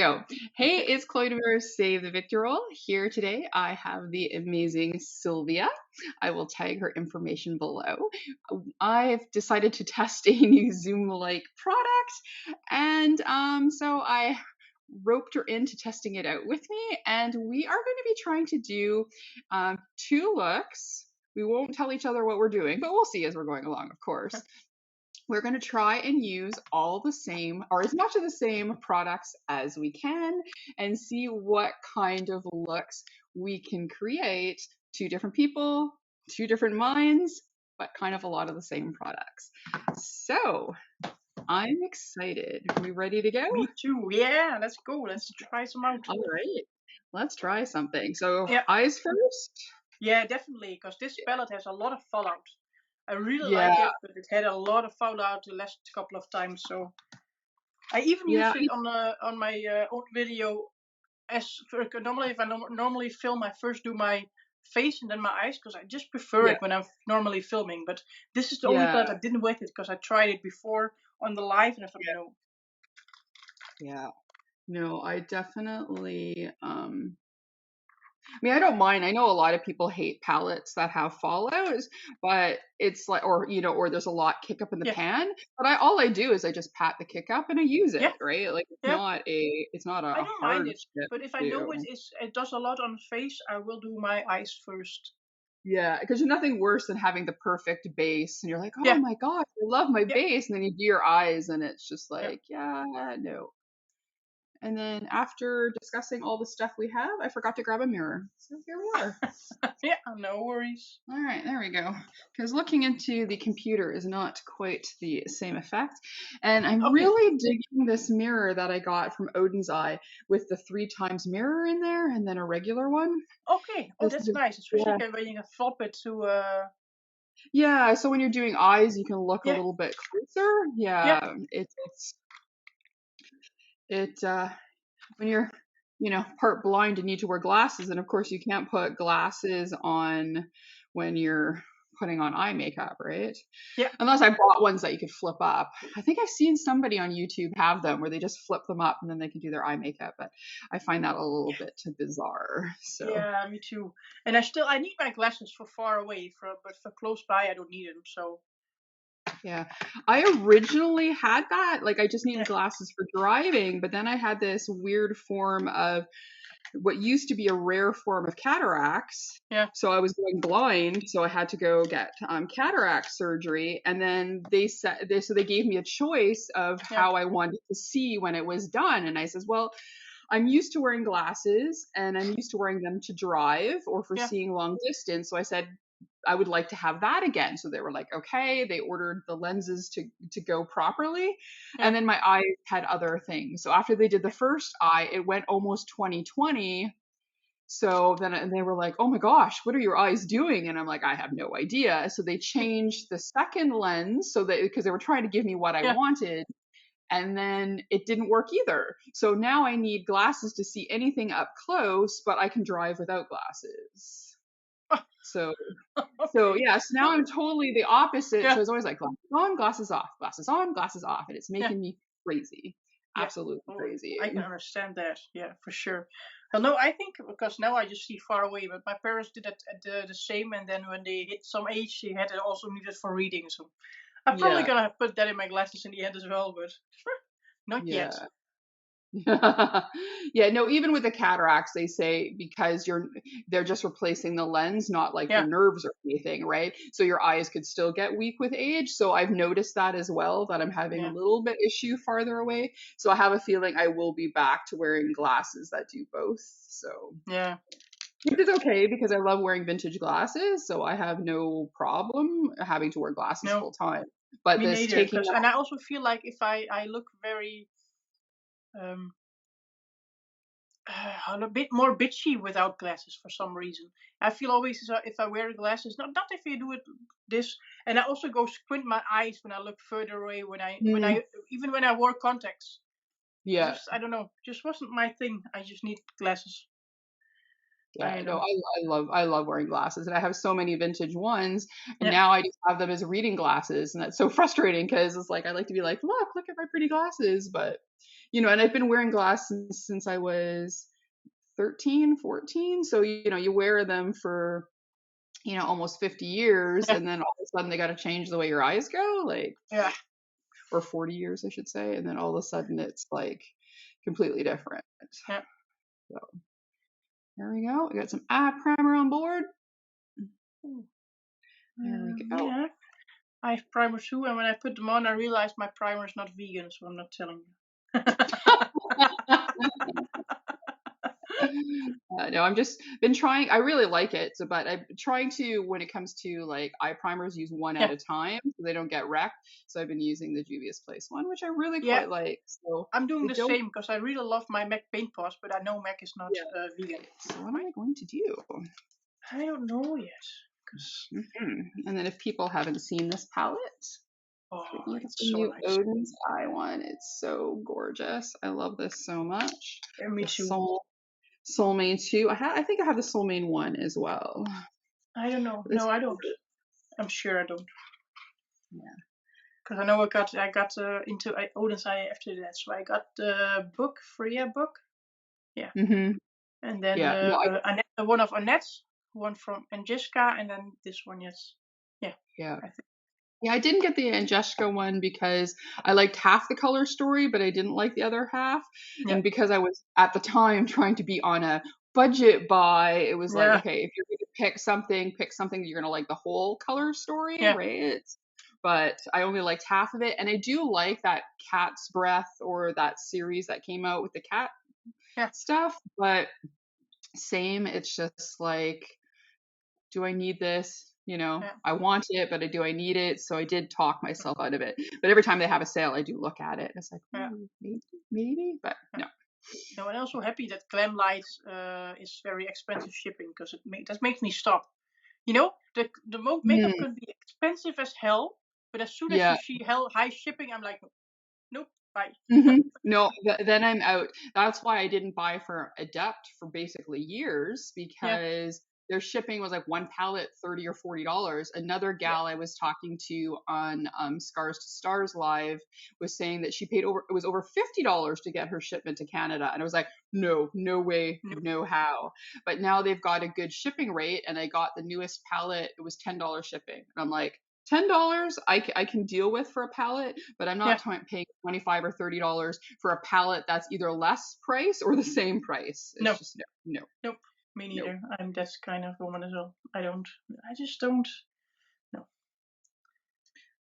go. Hey, it's Chloe DeMiro, Save the Victor Roll. Here today, I have the amazing Sylvia. I will tag her information below. I've decided to test a new Zoom-like product, and so I roped her into testing it out with me, and we are going to be trying to do two looks. We won't tell each other what we're doing, but we'll see as we're going along, of course. We're going to try and use all the same or as much of the same products as we can and see what kind of looks we can create. Two different people, two different minds, but kind of a lot of the same products. So I'm excited. Are we ready to go? Me too. Yeah, let's go. Let's try some out. All right. Let's try something. So Yeah. eyes first. Yeah, definitely, because this palette has a lot of fallout. I really Yeah. like it, but it had a lot of fallout the last couple of times. So I even used it on my old video as normally if I normally film, I first do my face and then my eyes because I just prefer it when I'm normally filming. But this is the only palette I didn't with it because I tried it before on the live and I thought no. Yeah. No, I definitely I mean, I don't mind. I know a lot of people hate palettes that have fallout, but it's like, or there's a lot kick up in the pan. But all I do is I just pat the kick up and I use it, right? Like it's not I a don't hard mind it, shit but if I to know do. it does a lot on face, I will do my eyes first. Yeah, because there's nothing worse than having the perfect base and you're like, oh Yeah, my gosh, I love my yeah, base, and then you do your eyes and it's just yeah. like, yeah, no. And then after discussing all the stuff we have, I forgot to grab a mirror. So here we are. Yeah, no worries. All right, there we go. Because looking into the computer is not quite the same effect. And I'm really digging this mirror that I got from Oden's Eye with the 3 times mirror in there and then a regular one. Okay. Oh, that's nice. Especially when you can flop it to Yeah, so when you're doing eyes, you can look a yeah. little bit closer. Yeah. Yeah, when you're part blind and need to wear glasses, and of course you can't put glasses on when you're putting on eye makeup, right? Yeah. Unless I bought ones that you could flip up. I think I've seen somebody on YouTube have them where they just flip them up and then they can do their eye makeup, but I find that a little bit bizarre. So Yeah, me too. And I need my glasses for far away, but for close by I don't need them. So yeah, I originally had that. Like I just needed glasses for driving, but then I had this weird form of what used to be a rare form of cataracts. yeah. So I was going blind, so I had to go get cataract surgery. And then they gave me a choice of how I wanted to see when it was done. And I says, well, I'm used to wearing glasses and I'm used to wearing them to drive or for seeing long distance. So I said, I would like to have that again. So they were like, okay, they ordered the lenses to go properly. Yeah. And then my eyes had other things. So after they did the first eye, it went almost 20/20. So then they were like, oh my gosh, what are your eyes doing? And I'm like, I have no idea. So they changed the second lens so that because they were trying to give me what I wanted. And then it didn't work either. So now I need glasses to see anything up close, but I can drive without glasses. So yeah, so now I'm totally the opposite. So it's always like glasses on, glasses off, glasses on, glasses off, and it's making me crazy, absolutely crazy. I can understand that. Yeah, for sure. Well, no, I think because now I just see far away, but my parents did it the same, and then when they hit some age, they had it also needed for reading. So I'm probably gonna put that in my glasses in the end as well, but not yet. Yeah, no, even with the cataracts, they say because they're just replacing the lens, not like your nerves or anything, right? So your eyes could still get weak with age. So I've noticed that as well, that I'm having a little bit issue farther away. So I have a feeling I will be back to wearing glasses that do both. So yeah. Which is okay because I love wearing vintage glasses, so I have no problem having to wear glasses full time. But me this neither, taking and I also feel like if I look very a bit more bitchy without glasses for some reason. I feel always if I wear glasses, not if you do it this, and I also go squint my eyes when I look further away. When I even when I wore contacts. Yeah. I don't know, just wasn't my thing. I just need glasses. Yeah, no, I love wearing glasses, and I have so many vintage ones, and Yeah. now I just have them as reading glasses, and that's so frustrating because it's like I like to be like, look at my pretty glasses, but and I've been wearing glasses since I was 13, 14. So, you wear them for, almost 50 years, Yeah. and then all of a sudden they got to change the way your eyes go, like, Yeah. or 40 years, I should say. And then all of a sudden it's like completely different. Yeah. So there we go. We got some eye primer on board. There we go. Yeah. I have primer too, and when I put them on, I realized my primer is not vegan, so I'm not telling you. No, I'm just been trying. I really like it, but I'm trying to, when it comes to like eye primers, use one at Yeah. a time so they don't get wrecked. So I've been using the Juvia's Place one, which I really Yeah. quite like. So I'm doing they the don't. same because I really love my MAC paint pots, but I know MAC is not Yeah. vegan. So what am I going to do? I don't know yet. Cause And then if people haven't seen this palette, it's beautiful so new nice. Oden's eye one. It's so gorgeous. I love this so much. Yeah, me The too. Solmane 2. I think I have the Solmane 1 as well. I don't know. This, No, I don't. I'm sure I don't. yeah. Because I know I got into Oden's eye after that. So I got the book, Freya book. Yeah. Mm-hmm. And then Yeah. No, Annette, one of Annette's, one from Angelica, and then this one, yes. Yeah. yeah. I think. Yeah, I didn't get the Angelica one because I liked half the color story, but I didn't like the other half. Yeah. And because I was at the time trying to be on a budget buy, it was like, Yeah. okay, if you're going to pick something that you're going to like the whole color story, Yeah. right? But I only liked half of it. And I do like that Cat's Breath, or that series that came out with the cat stuff. But same, it's just like, do I need this? I want it, but do I need it? So I did talk myself out of it. But every time they have a sale, I do look at it. It's like, maybe, but no. No, I'm also happy that Glamlight is very expensive shipping, because that makes me stop. The makeup could be expensive as hell, but as soon as you see high shipping, I'm like, nope, bye. No, then I'm out. That's why I didn't buy for Adept for basically years, because their shipping was like one palette $30 or $40. Another gal I was talking to on Scars to Stars Live was saying that she paid it was over $50 to get her shipment to Canada, and I was like, no way, no how. But now they've got a good shipping rate, and I got the newest palette. It was $10 shipping, and I'm like, $10 I can deal with for a palette, but I'm not paying $25 or $30 for a palette that's either less price or the same price. It's just no. Nope, me neither. I'm that kind of woman as well. I just don't. No.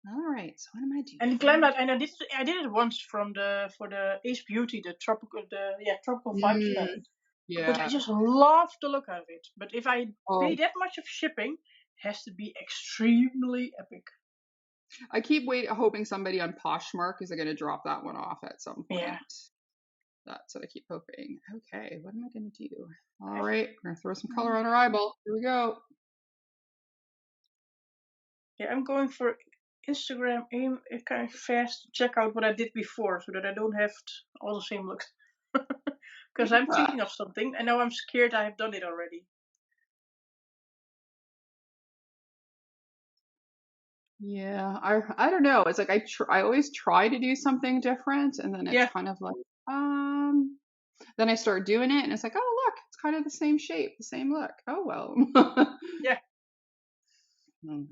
All right, so what am I doing? And Glamlight, and I did it once for the Ace Beauty, the tropical vibes palette. Yeah. Because I just love the look of it. But if I pay that much of shipping, it has to be extremely epic. I keep hoping somebody on Poshmark is going to drop that one off at some point. Yeah. That's what I keep hoping. Okay, what am I going to do? All right, we're going to throw some color on our eyeball. Here we go. Yeah, I'm going for Instagram aim kind of fast to check out what I did before, so that I don't have all the same looks. Because I'm thinking of something, and now I'm scared I have done it already. Yeah, I don't know. It's like I always try to do something different, and then it's kind of like then I start doing it, and it's like, oh look, it's kind of the same shape, the same look. Oh well. Yeah. No,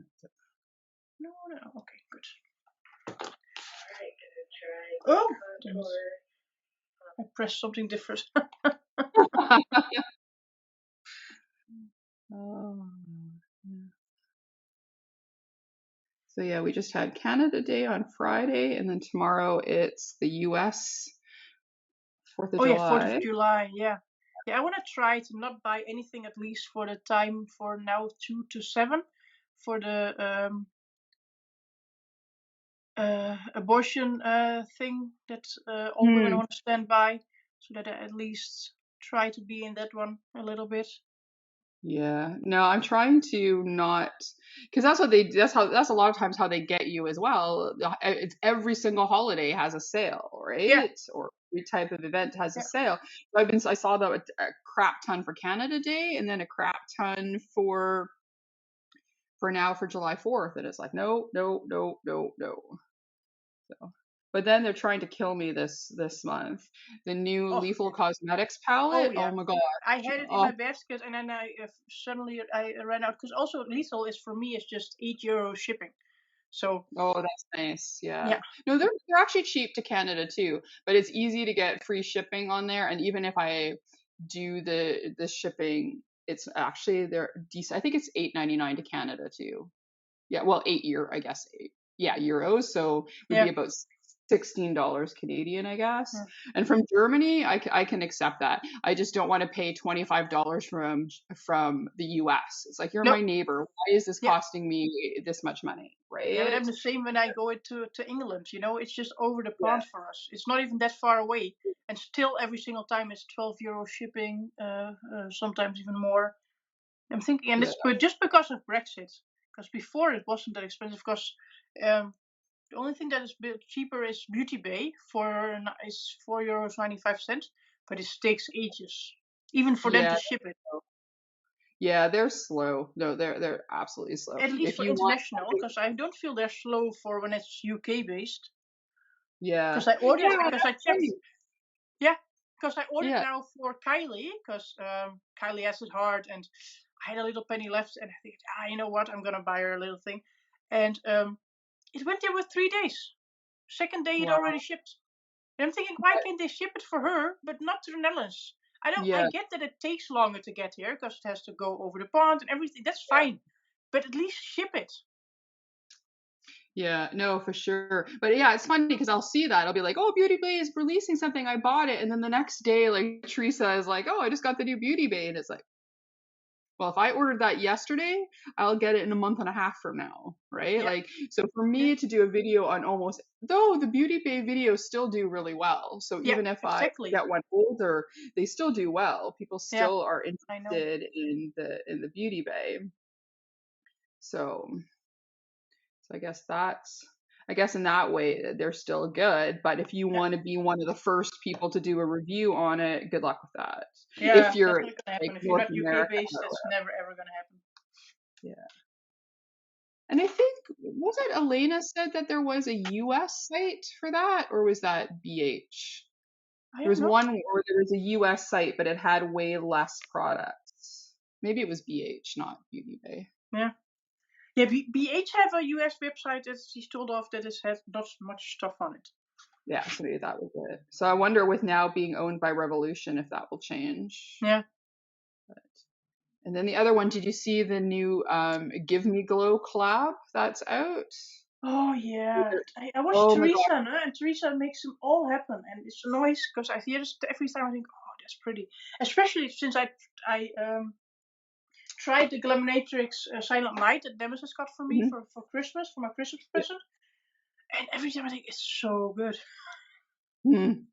okay, good. Oh, I pressed something different. Oh. So yeah, we just had Canada Day on Friday, and then tomorrow it's the US 4th of July. Yeah, 4th of July, yeah. Yeah, I want to try to not buy anything, at least for the time for now 2 to 7, for the abortion thing that all women want to stand by, so that I at least try to be in that one a little bit. Yeah, no, I'm trying to not, because that's a lot of times how they get you as well. It's every single holiday has a sale, right? Yeah. Or every type of event has a sale. So I saw that a crap ton for Canada Day, and then a crap ton for July 4th, and it's like no. So, But then they're trying to kill me this month. The new Oh, Lethal yeah. Cosmetics Oh palette. Oh yeah. my god. I had it in Oh, my basket, and then suddenly I ran out, because also lethal is for me is just €8 shipping. So oh, that's nice. Yeah. yeah, No, they're actually cheap to Canada too, but it's easy to get free shipping on there. And even if I do the shipping, it's actually they're decent. I think it's 8.99 to Canada too. Yeah, well, 8 euro, I guess. Yeah, euros. So would be yeah, about $16 Canadian, I guess. yeah. And from Germany, I can accept that. I just don't want to pay $25 from the US. It's like you're No, my neighbor. Why is this yeah, costing me this much money, yeah. But right? I'm the same when I go to England. It's just over the Yeah, pond for us. It's not even that far away, and still every single time it's €12 shipping, sometimes even more. I'm thinking, and yeah, it's just because of Brexit. Because before it wasn't that expensive. Because um, the only thing that is a bit cheaper is Beauty Bay is €4.95, but it takes ages, even for them to yeah. ship it. Yeah, they're slow. No, they're absolutely slow. At least If for you want international, something, because I don't feel they're slow for when it's UK based. yeah, Because I ordered, yeah, because I that's checked, funny. yeah, because I ordered Yeah, now for Kylie, because Kylie has it hard, and I had a little penny left, and I think, you know what, I'm gonna buy her a little thing, and it went there with 3 days. Second day it wow. already shipped. And I'm thinking, why can't they ship it for her, but not to the Netherlands? I Yeah, get that it takes longer to get here because it has to go over the pond and everything. That's yeah. fine, but at least ship it. Yeah, no, for sure. But yeah, it's funny because I'll see that. I'll be like, oh, Beauty Bay is releasing something. I bought it. And then the next day, like, Teresa is like, oh, I just got the new Beauty Bay. And it's like, well, if I ordered that yesterday, I'll get it in a month and a half from now. Right. Yeah, Like, so for yeah, me to do a video on almost, though the Beauty Bay videos still do really well. So yeah, even if I exactly. get one older, they still do well. People Yeah, still are I know. interested in the Beauty Bay. So So I guess in that way they're still good. But if you Yeah, want to be one of the first people to do a review on it, good luck with that. If yeah, that's you're not gonna like happen if you're North not UK America, based. That's never ever gonna happen. yeah. And I think was it Elena said that there was a US site for that, or was that BH? I There don't was know. one where there was a US site, but it had way less products. Maybe it was BH, not Beauty Bay. Yeah, yeah. BH have a US website that she's told off that it has not much stuff on it. Yeah, so maybe that was it. So I wonder with now being owned by Revolution if that will change. Yeah. And then the other one, did you see the new Give Me Glow collab that's out? Oh yeah, I watched Oh my god. Teresa, no? And Teresa makes them all happen, and it's nice because I hear this every time. I think, oh, that's pretty. Especially since I tried the Glaminatrix Silent Night that Nemesis got for me Mhm. for Christmas, for my Christmas Yeah. present, and every time I think it's so good. Mhm.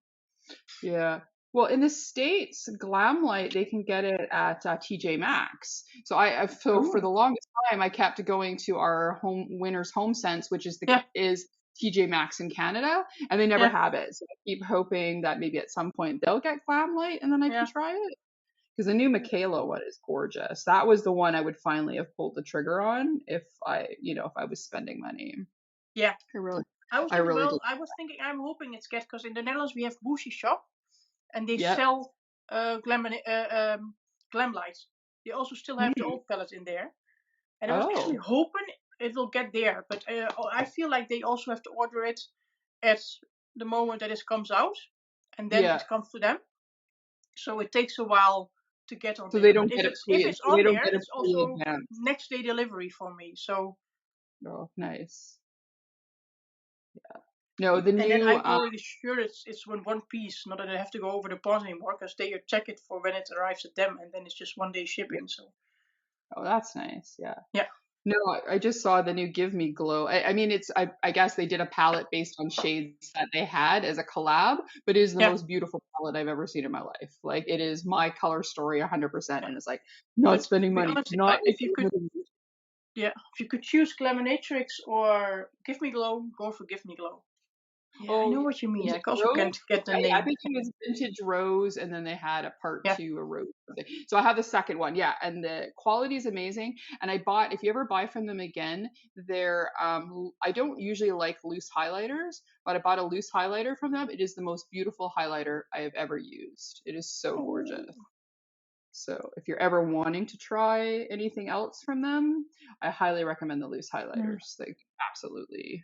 Yeah. Well, in the States, Glamlight, they can get it at TJ Maxx. So for Oh the longest time, I kept going to our home Winners Home Sense, which yeah, is TJ Maxx in Canada, and they never yeah, have it. So I keep hoping that maybe at some point they'll get Glamlight, and then I can yeah, try it. Because the new Michaela one is gorgeous. That was the one I would finally have pulled the trigger on if if I was spending money. yeah. I really, I was I thinking, really do. well, I was thinking, I'm hoping it's get, because in the Netherlands we have Bougie Shop, and they Yep. sell Glamlight. They also still have the Hmm. old palette in there. And I was actually Oh, hoping it will get there, but I feel like they also have to order it at the moment that it comes out, and then yeah. it comes to them. So it takes a while to get on So they there. But don't get it if pre. it's So they on don't there, get it it's pre also advance. next day delivery for me. So Oh, nice. No, the and then new. I'm already sure it's one piece, not that I have to go over the pond anymore, because they check it for when it arrives at them, and then it's just 1 day shipping. So Oh, that's nice. Yeah. yeah, No, I just saw the new Give Me Glow. I mean, I guess they did a palette based on shades that they had as a collab, but it is the yeah. most beautiful palette I've ever seen in my life. Like, it is my color story 100%. Yeah. And it's like, not But spending to be money, honest, not if making you could, movies. yeah, if you could choose Glaminatrix or Give Me Glow, go for Give Me Glow. Yeah, I Oh, know yeah. what you mean. I Vintage also Rose? can't get the Okay, I name. think it was Vintage Rose, and then they had a part Yeah. two, a Rose something. So I have the second one, yeah, and the quality is amazing. And I bought, if you ever buy from them again, they're I don't usually like loose highlighters, but I bought a loose highlighter from them. It is the most beautiful highlighter I have ever used. It is so Oh. gorgeous. So if you're ever wanting to try anything else from them, I highly recommend the loose Mm. highlighters. Like absolutely.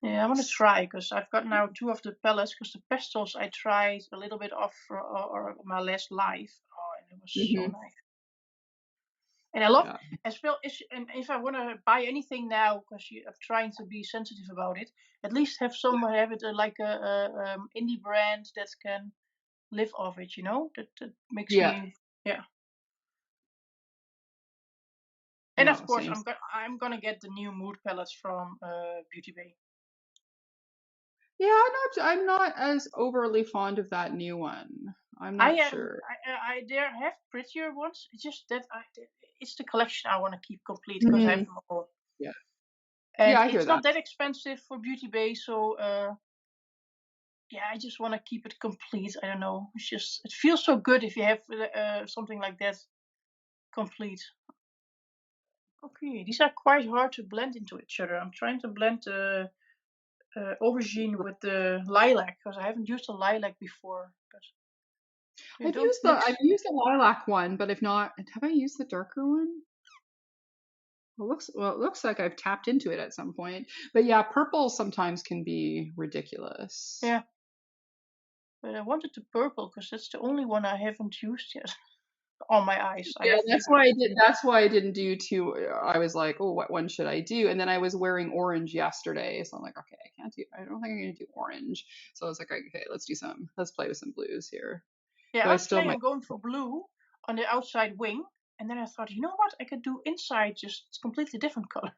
Yeah, I want to try because I've got now two of the palettes. Because the pastels I tried a little bit of or my last live. Oh, and it was so Hmm. nice. And I love Yeah. as well. And if I want to buy anything now, because I'm trying to be sensitive about it, at least have it like a indie brand that can live off it. That makes Yeah. me, yeah. And of No, course, same. I'm gonna get the new mood palettes from Beauty Bay. Yeah, I'm not as overly fond of that new one. I'm I not am. sure. I there have prettier ones. It's just that it's the collection I want to keep complete because I have Mhm. them all. Yeah. Yeah, And I hear it's that. not that expensive for Beauty Bay, so yeah, I just want to keep it complete. I don't know. It feels so good if you have something like that complete. Okay, these are quite hard to blend into each other. I'm trying to blend the aubergine with the lilac because I haven't used the lilac before. But they don't I've mix. used the lilac one, but if not, have I used the darker one? It looks like I've tapped into it at some point. But yeah, purple sometimes can be ridiculous. Yeah, but I wanted the purple because that's the only one I haven't used yet on my eyes. I Yeah, have the. that's why I didn't do two. I was like, oh, what one should I do? And then I was wearing orange yesterday, so I'm like, okay, I don't think I'm gonna do orange. So I was like, okay, let's play with some blues here. Yeah, Though I I was still planning might. on going for blue on the outside wing, and then I thought, you know what? I could do inside just completely different color.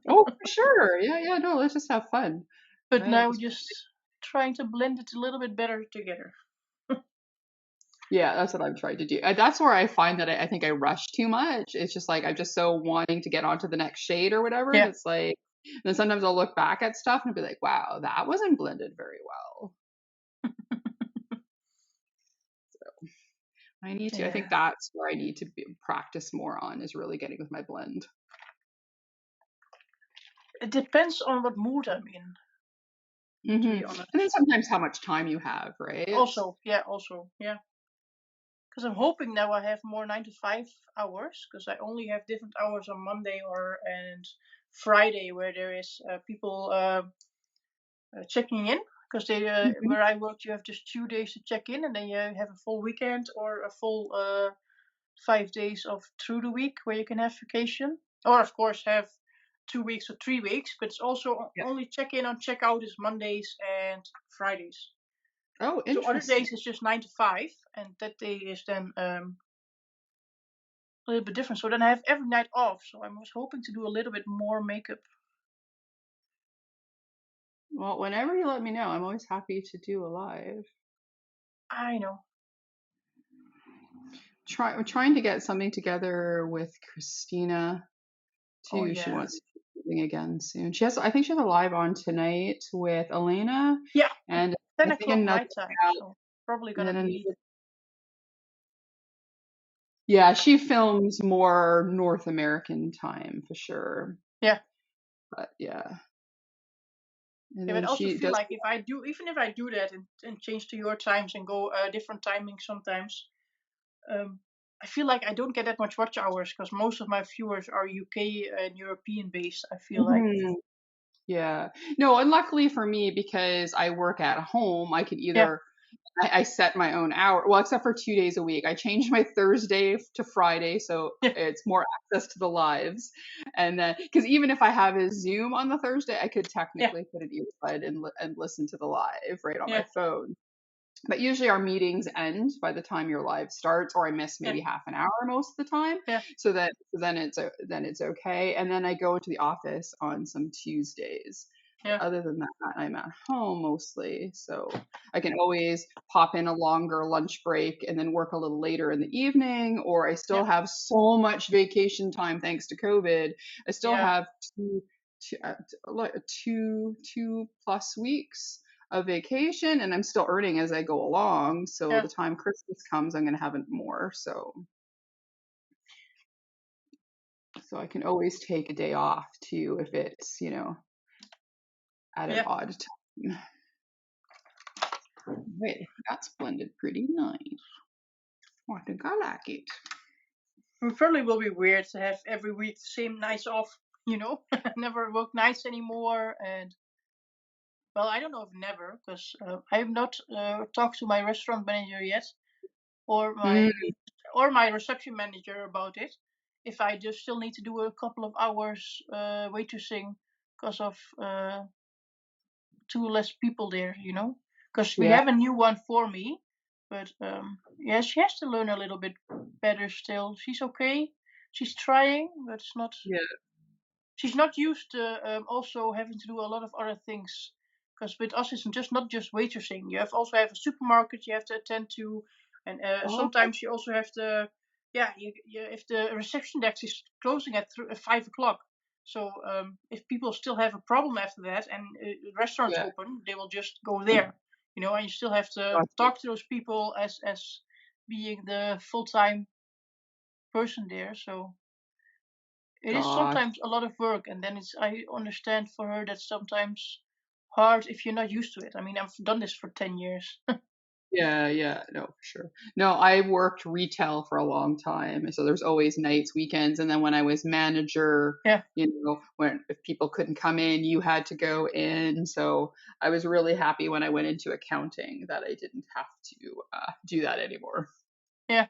Oh, for sure. Yeah, yeah. No, let's just have fun. But Right? now just trying to blend it a little bit better together. Yeah, that's what I'm trying to do. That's where I find that I think I rush too much. It's just like I'm just so wanting to get onto the next shade or whatever. And Yeah, it's like, and then sometimes I'll look back at stuff and be like, wow, that wasn't blended very well. I need to. I yeah. think that's where I need to practice more on is really getting with my blend. It depends on what mood I'm in, to be And then honest. sometimes how much time you have, right? Also, yeah. Because I'm hoping now I have more 9 to 5 hours. Because I only have different hours on Monday and Friday where there is people checking in. Because Hmm. where I work, you have just 2 days to check in, and then you have a full weekend or a full 5 days of through the week where you can have vacation, or of course have 2 weeks or 3 weeks. But it's also Yeah. only check in on check out is Mondays and Fridays. Oh, So other interesting. days is just 9 to 5, and that day is then a little bit different. So then I have every night off. So I was hoping to do a little bit more makeup. Well, whenever you let me know, I'm always happy to do a live. I know. We're trying to get something together with Christina Oh too. She yeah, wants to do something again soon. I think she has a live on tonight with Elena yeah. At and I ten think o'clock another my time. gal, So probably and gonna then be. another. Yeah, she films more North American time for sure. Yeah. But yeah, and Yeah, but then I also she feel does. like even if I do that and change to your times and go different timings sometimes, um, I feel like I don't get that much watch hours because most of my viewers are UK and European based. I feel like. Mhm. Yeah. No, and luckily for me, because I work at home, I can Yeah, either I set my own hour. Well, except for 2 days a week. I changed my Thursday to Friday, so yeah, it's more access to the lives. And then, because even if I have a Zoom on the Thursday, I could yeah, technically put an earbud and listen to the live right on yeah, my phone. But usually our meetings end by the time your live starts, or I miss yeah, maybe half an hour most of the time. yeah, Then it's okay. And then I go into the office on some Tuesdays. But yeah, other than that, I'm at home mostly, so I can always pop in a longer lunch break and then work a little later in the evening. Or I still yeah, have so much vacation time thanks to COVID. I still yeah, have two plus weeks a vacation, and I'm still earning as I go along. So Yeah. the time Christmas comes, I'm going to have it more. So I can always take a day off too if it's, at an Yeah. odd time. Wait, that's blended pretty nice. I think I like it. It probably will be weird to have every week the same nights off, never work nights anymore. And well, I don't know if never, because I have not talked to my restaurant manager yet, or Mm, my reception manager about it. If I just still need to do a couple of hours waitressing because of two less people there, because we yeah. have a new one for me. But yeah, she has to learn a little bit better still. She's okay. She's trying, but it's not. Yeah. She's not used to also having to do a lot of other things. Because with us, it's just not just waitressing. You also have a supermarket you have to attend to, and Oh, sometimes you also have to. Yeah, if the reception desk is closing at 5 o'clock, so if people still have a problem after that and the restaurant's yeah. open, they will just go there. And you still have to Gotcha. talk to those people as being the full time person there. So it is Gosh. sometimes a lot of work, and then I understand for her that's sometimes hard if you're not used to it. I mean, I've done this for 10 years. Yeah, yeah, no, for sure. No, I worked retail for a long time, so there's always nights, weekends, and then when I was manager, Yeah, when if people couldn't come in, you had to go in. So I was really happy when I went into accounting that I didn't have to do that anymore. yeah,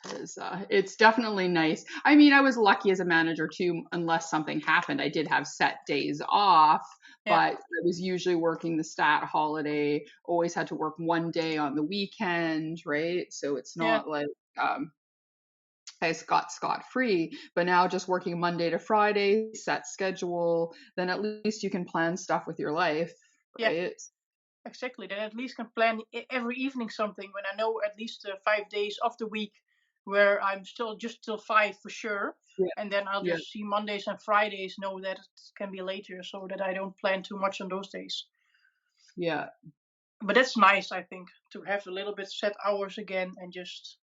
Because it's definitely nice. I mean, I was lucky as a manager too, unless something happened. I did have set days off, yeah, but I was usually working the stat holiday, always had to work one day on the weekend, right? So it's yeah, not like um, I got scot free, but now just working Monday to Friday, set schedule, then at least you can plan stuff with your life, yeah, right? exactly. Then at least can plan every evening something when I know at least 5 days of the week where I'm still just till 5 for sure. Yeah, And then I'll yeah, just see Mondays and Fridays, know that it can be later so that I don't plan too much on those days. yeah. But that's nice, I think, to have a little bit set hours again and just,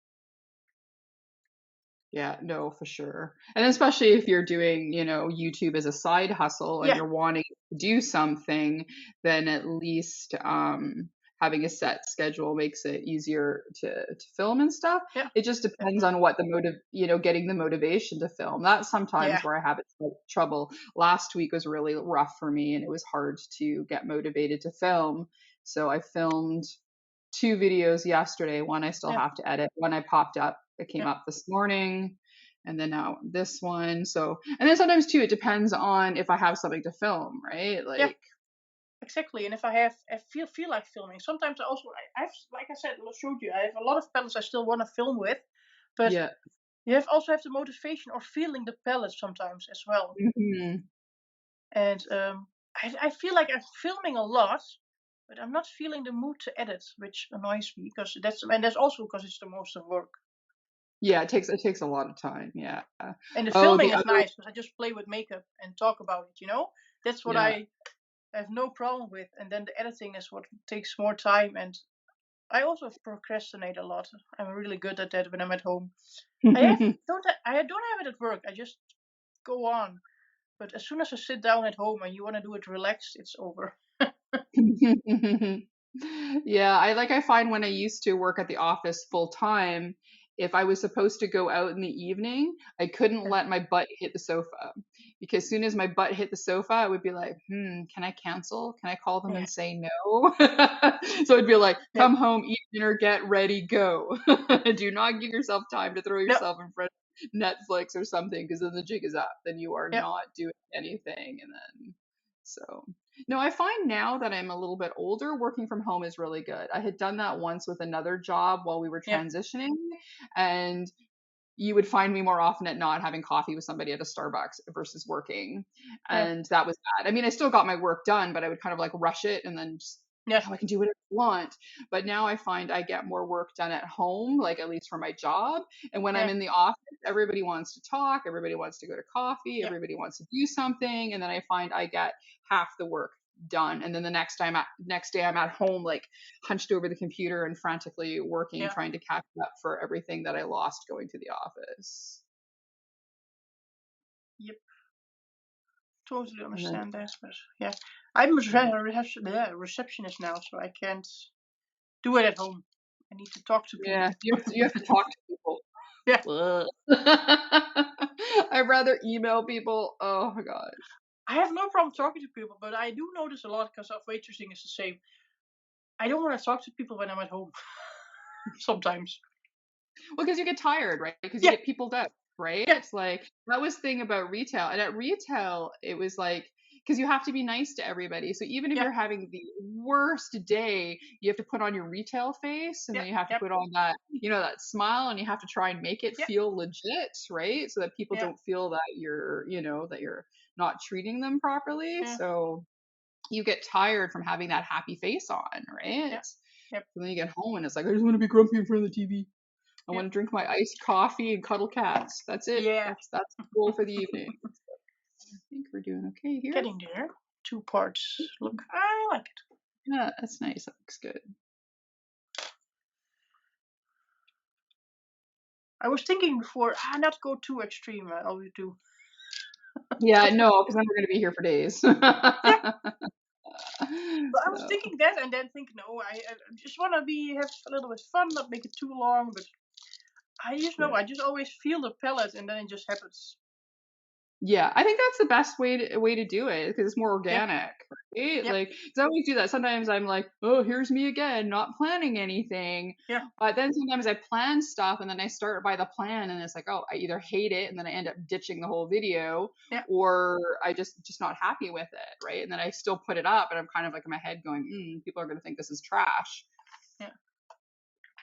Yeah, no, for sure. And especially if you're doing, YouTube as a side hustle and yeah, you're wanting to do something, then at least having a set schedule makes it easier to film and stuff. yeah, It just depends definitely. on what the getting the motivation to film. That's sometimes Yeah, where I have trouble. Last week was really rough for me and it was hard to get motivated to film. So I filmed two videos yesterday. One I still yeah, have to edit. One I popped up. It came yeah, up this morning. And then now this one. So, and then sometimes too, it depends on if I have something to film, right? yeah, Like, exactly. And if I feel like filming, sometimes I have, like I said, I showed you, I have a lot of palettes I still want to film with, but yeah. you also have the motivation or feeling the palettes sometimes as well. Hmm. And I feel like I'm filming a lot, but I'm not feeling the mood to edit, which annoys me because that's also because it's the most of work. Yeah, it takes a lot of time. Yeah. And the Oh, filming the is other, nice because I just play with makeup and talk about it. That's what yeah. I have no problem with. And then the editing is what takes more time. And I also procrastinate a lot. I'm really good at that when I'm at home. I don't have it at work. I just go on. But as soon as I sit down at home and you want to do it relaxed, it's over. Yeah, I find when I used to work at the office full time, if I was supposed to go out in the evening, I couldn't Yeah, let my butt hit the sofa because as soon as my butt hit the sofa, I would be like, can I cancel? Can I call them yeah, and say no? So it'd be like, yeah. come home, eat dinner, get ready, go. Do not give yourself time to throw No, yourself in front of Netflix or something because then the jig is up. Then you are yeah, not doing anything. And then so. No, I find now that I'm a little bit older, working from home is really good. I had done that once with another job while we were yeah, transitioning, and you would find me more often at not having coffee with somebody at a Starbucks versus working. yeah, And that was bad. I mean, I still got my work done, but I would kind of like rush it and then just, yeah, I can do whatever I want. But now I find I get more work done at home, like at least for my job. And when I'm yeah, in the office, everybody wants to talk, everybody wants to go to coffee, yeah, everybody wants to do something. And then I find I get half the work done. And then the next day I'm at home, like hunched over the computer and frantically working, Yeah. trying to catch up for everything that I lost going to the office. Yep. Totally And then, understand that, but yeah, I'm a receptionist now, so I can't do it at home. I need to talk to yeah, people. you have to talk to people. Yeah, Ugh. I'd rather email people. Oh my gosh. I have no problem talking to people, but I do notice a lot because of waitressing is the same. I don't want to talk to people when I'm at home. Sometimes. Well, because you get tired, right? Because you Yeah, get peopled up, right? yeah, It's like that was the thing about retail. And at retail, it was like because you have to be nice to everybody. So even if yeah, you're having the worst day, you have to put on your retail face and yeah, then you have to yeah, put on that, that smile and you have to try and make it yeah, feel legit, right? So that people yeah, don't feel that that you're not treating them properly. yeah, So you get tired from having that happy face on, right? yeah, yeah, So then you get home and it's like, I just want to be grumpy in front of the TV. I yeah, want to drink my iced coffee and cuddle cats. That's it. yeah. That's the goal for the evening. I think we're doing okay here. Getting there. 2 parts. Look, I like it. Yeah, that's nice. That looks good. I was thinking before, not go too extreme. I always do. Yeah, no, because then we're gonna be here for days. Yeah, but I was So thinking that, and then think, no, I just want to have a little bit fun, not make it too long. But I just know, yeah. I just always feel the palette, and then it just happens. Yeah, I think that's the best way to do it because it's more Yeah, organic, right? yeah, Like, 'cause I always do that. Sometimes I'm like, oh, here's me again, not planning anything. yeah, But then sometimes I plan stuff and then I start by the plan and it's like, oh, I either hate it and then I end up ditching the whole video, yeah, or I just not happy with it, right? And then I still put it up and I'm kind of like in my head going, people are gonna think this is trash. yeah.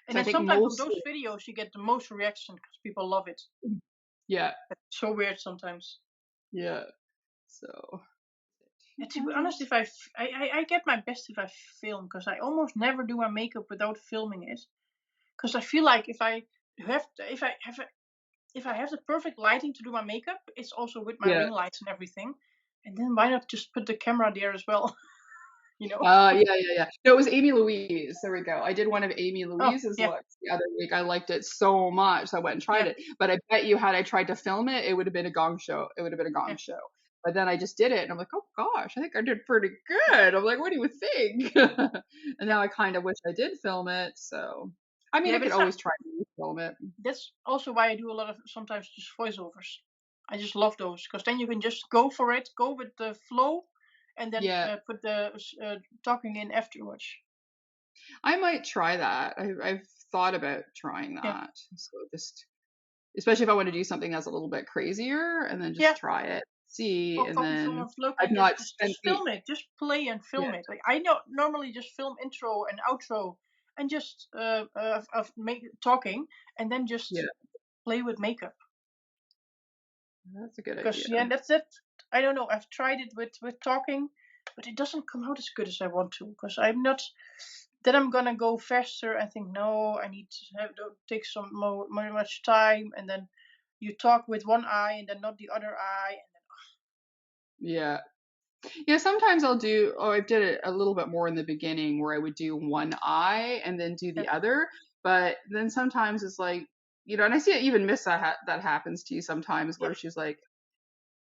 And So I then think sometimes on those mostly, videos, you get the most reaction because people love it. yeah, It's so weird sometimes. yeah. So And to be honest, if I get my best if I film, because I almost never do my makeup without filming it. Because I feel like if I have the perfect lighting to do my makeup, it's also with my yeah. ring lights and everything. And then why not just put the camera there as well? you know? Yeah. No, it was Amy Louise. There we go. I did one of Amy Oh Louise's yeah, looks the other week. I liked it so much. So I went and tried yeah, it. But I bet you had I tried to film it, it would have been a gong show. It would have been a yeah, gong show. But then I just did it and I'm like, oh gosh, I think I did pretty yeah, good. I'm like, what do you think? And yeah, now I kind of wish I did film it. So I mean yeah. I But could it's not. always try to film it. That's also why I do a lot of sometimes just voiceovers. I just love those because then you can just go for it, go with the flow, and then Yeah. put the talking in afterwards. I might try that. I've thought about trying Yeah, that. So just especially if I want to do something that's a little bit crazier and then yeah. just try it, see, Or and copy then someone's look I've and just not just, spent just the film it. Just play and yeah, film it. Like I know normally just film intro and outro and just of make talking and then yeah, just play with makeup. that's a good Because idea. yeah, that's it. I don't know. I've tried it with talking, but it doesn't come out as good as I want to. Because I'm not. Then I'm gonna go faster. I think no, I need to take some more much time, and then you talk with one eye and then not the other eye, and then Yeah. Yeah, sometimes I'll do, oh, I did it a little bit more in the beginning where I would do one eye and then do yeah, the other. But then sometimes it's like, and I see it even Miss that happens to you sometimes yeah, where she's like,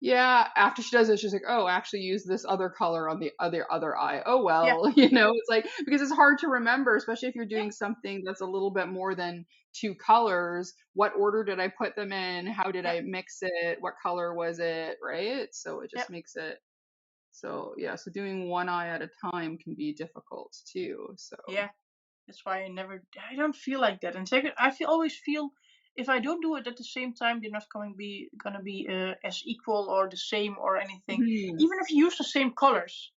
yeah, after she does it, she's like, oh, actually use this other color on the other eye. Oh yeah, well, it's like because it's hard to remember, especially if you're yeah, doing something that's a little bit more than two colors. What order did I put them in? How did yeah, I mix it? What color was it? Right? So it yeah. just makes it so yeah. So doing one eye at a time can be difficult too. So Yeah, that's why I don't feel like that. And second, always feel if I don't do it at the same time, they're not gonna be as equal or the same or anything. Mhm. Even if you use the same colors,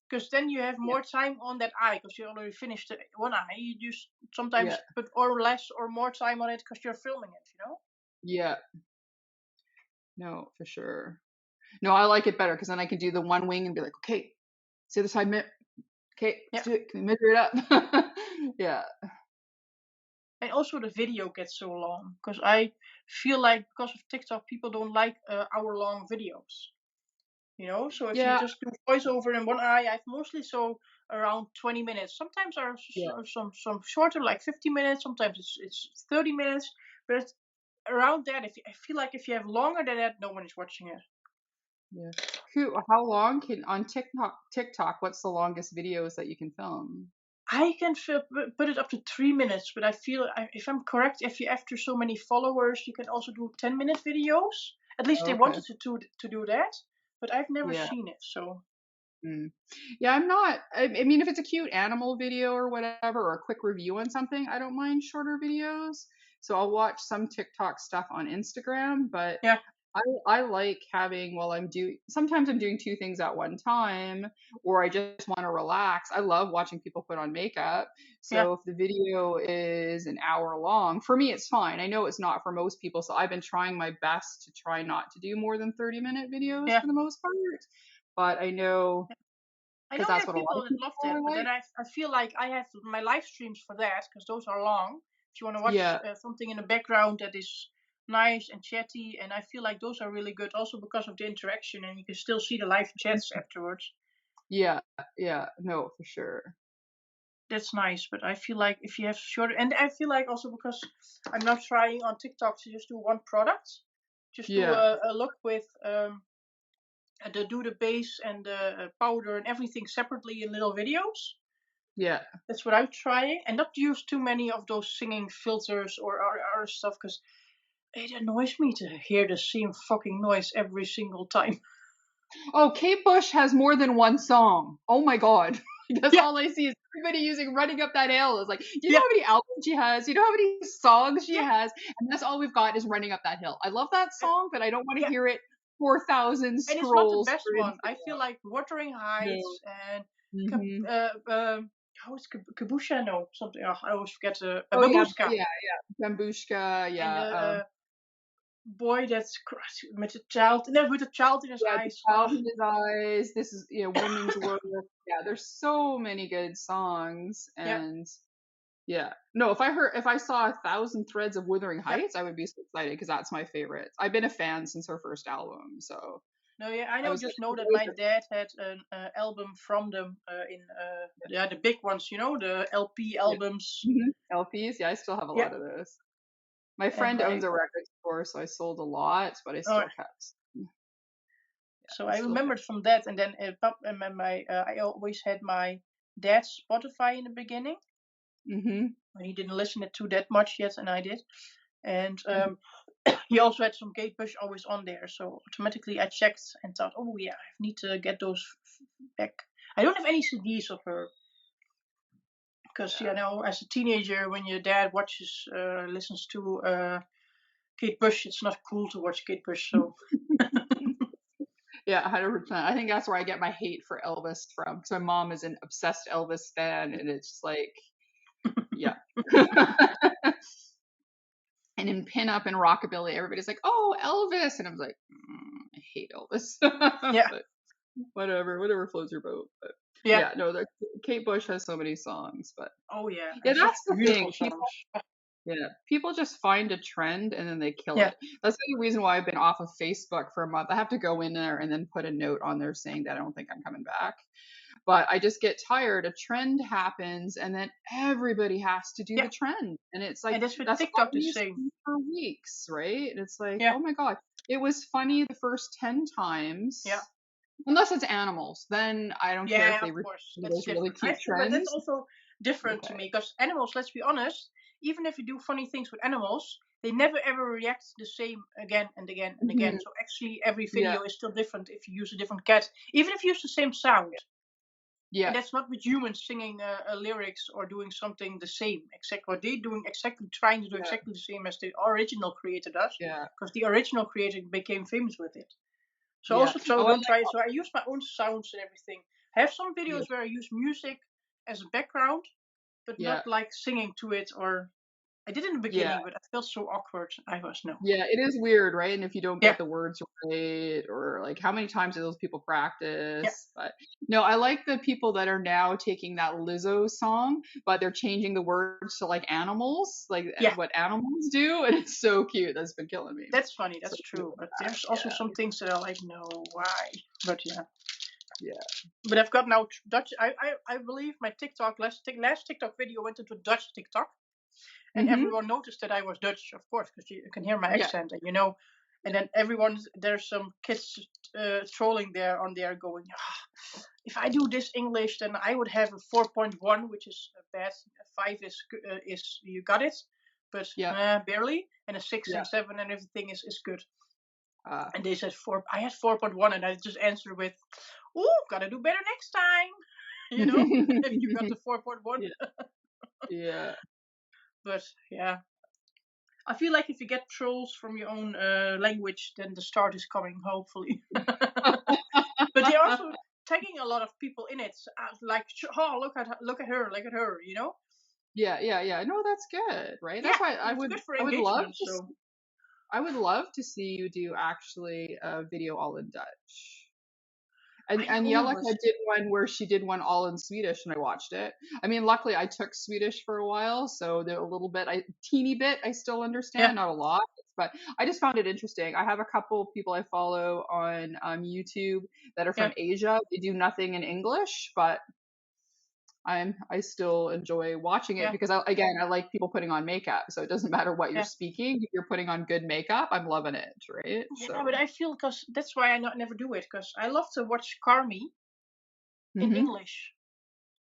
because then you have Yeah, more time on that eye because you already finished one eye. You just yeah, sometimes put or less or more time on it because you're filming it. yeah. No, for sure. No, I like it better because then I can do the one wing and be like, okay, see the side okay, let's Yeah. do it. Can we measure it up? Yeah. And also the video gets so long because I feel like because of TikTok, people don't like hour-long videos. You know, so if you Yeah, just do voiceover in one eye, I've mostly around 20 minutes. Sometimes are yeah, some shorter, like 50 minutes. Sometimes it's 30 minutes, but around that, I feel like if you have longer than that, no one is watching it. yeah. How long can on TikTok, what's the longest videos that you can film? I can put it up to 3 minutes, but I feel if I'm correct, if you after so many followers, you can also do 10-minute videos. At least they Okay. wanted to do that, but I've never Yeah. seen it. So Mm. Yeah, I'm not. I mean, if it's a cute animal video or whatever, or a quick review on something, I don't mind shorter videos. So I'll watch some TikTok stuff on Instagram, but yeah, I like having while I'm doing. Sometimes I'm doing two things at one time, or I just want to relax. I love watching people put on makeup. yeah, So if the video is an hour long, for me it's fine. I know it's not for most people, so I've been trying my best to try not to do more than 30-minute videos yeah. for the most part. But I know I because know there that's are what a lot people of that people love that, are but then like. I feel like I have my live streams for that because those are long. If you want to watch Yeah, something in the background that is nice and chatty, and I feel like those are really good also because of the interaction, and you can still see the live chats afterwards. yeah, yeah. No, for sure. That's nice, but I feel like if you have shorter, and I feel like also because I'm now trying on TikTok to just do one product, just do Yeah, a look with do the base and the powder and everything separately in little videos. yeah. That's what I'm trying, and not use too many of those singing filters or other stuff because it annoys me to hear the same fucking noise every single time. Oh, Kate Bush has more than one song. Oh my God. That's Yeah, all I see is everybody using Running Up That Hill. Is like, do you know yeah, how many albums she has? Do you know how many songs she yeah, has? And that's all we've got is Running Up That Hill. I love that uh, song, but I don't want to yeah. hear it 4,000 And it's not the scrolls best through one. I Instagram. feel like Wuthering No. Heights and Hmm. how is Kabusha? No, something. Oh, I always forget Oh yeah, Babushka. yeah, yeah. Bambushka, And yeah. the boy that's with a child, no, with a child in his Yeah, the eyes. child Oh, in his eyes. This is, women's work. Yeah, there's so many good songs, yeah, and yeah. No, if I saw 1,000 threads of Wuthering yeah. Heights, I would be so excited because that's my favorite. I've been a fan since her first album, so No, yeah, I I know. was like, Just know that "Where's my her?" dad had an album from them in yeah, the big ones. You know, the LP Yeah. albums. LPs. Yeah, I still have a Yeah, lot of those. My and friend owns my a record store, so I sold a lot, but I oh, still kept. Yeah, so I I still kept. remembered from that, and then my I always had my dad's Spotify in the beginning. Hmm. He didn't listen it to that much yet, and I did. And he also had some Kate Bush always on there, so automatically I checked and thought, oh yeah, I need to get those back. I don't have any CDs of her because Yeah. you know, as a teenager, when your dad listens to Kate Bush, it's not cool to watch Kate Bush. So Yeah, 100%. I think that's where I get my hate for Elvis from, because my mom is an obsessed Elvis fan, and it's just like, yeah. And in pinup and rockabilly, everybody's like, "Oh, Elvis," and I was like, "I hate Elvis," yeah, but whatever floats your boat. But yeah, yeah, no, Kate Bush has so many songs, but oh yeah, yeah, and such that's the beautiful thing. songs. People just find a trend and then they kill Yeah, it. That's the only reason why I've been off of Facebook for a month. I have to go in there and then put a note on there saying that I don't think I'm coming back. But I just get tired. A trend happens and then everybody has to do yeah, the trend. And it's like, and that's with that's all TikTok the we used to same. do for weeks, right? And it's like, Yeah, oh my God, it was funny the first 10 yeah. times. Unless it's animals, then I don't care if Yeah, they of repeat course, that's those really different. I cute feel, but that's trends. also It's different to okay. me because animals. Let's be honest. Even if you do funny things with animals, they never ever react the same again and again and again. Hmm. So actually, every Yeah. video is still different if you use a different cat, even if you use the same sound. And Yeah. that's not with humans singing lyrics or doing something the same. Exactly what they're doing, exactly trying to do Yeah. exactly the same as the original creator does, Yeah. because the original creator became famous with it. So Yeah. also so Oh, I don't like. try it. So I use my own sounds and everything. I have some Yeah. videos where I use music as a background, but Yeah. not like singing to it or I did in the Yeah. beginning, but I felt so awkward. I was no. Yeah, it is weird, right? And if you don't Yeah, get the words right, or like how many times do those people yeah, practice? But no, I like the people that are now taking that Lizzo song, but they're changing the words to like animals, like yeah. what animals do, and it's so cute. That's been killing me. That's funny. So That's cute true. with But that. there's also some things that are like, no, why? But yeah. Yeah, But I've got now Dutch. I believe my last TikTok video went into Dutch TikTok, yeah. and Hmm. everyone noticed that I was Dutch, of course, because you can hear my Yeah. accent, and and then there's some kids trolling there on there going, "Ah, if I do this English, then I would have a 4.1, which is bad. A 5 is you got it, but Yeah. barely, and a 6 Yeah. and 7 and everything is good." Uh, And they said 4. I had 4.1, and I just answered with, "Ooh, gotta do better next time." If you got the 4.1. yeah. Yeah. But yeah, I feel like if you get trolls from your own language, then the start is coming, hopefully. But they're also tagging a lot of people in it, like, "Oh, look at her, look at her," Yeah, yeah, yeah. No, that's good, right? Yeah, That's why and it's good for I would love engagement. to So I would love to see you do actually a video all in Dutch. I And know, Yelika but did one where she did one all in Swedish and I watched it. I mean, luckily I took Swedish for a while, so there a little bit, teeny bit I still yeah, understand, not a lot, but I just found it interesting. I have a couple people I follow on YouTube that are yeah, from Asia. They do nothing in English, but I still enjoy watching it yeah, because I like people putting on makeup. So it doesn't matter what you're yeah. speaking. If you're putting on good makeup, I'm loving it, right? Yeah, but I feel because that's why I never do it, because I love to watch Carmi in Hmm. English.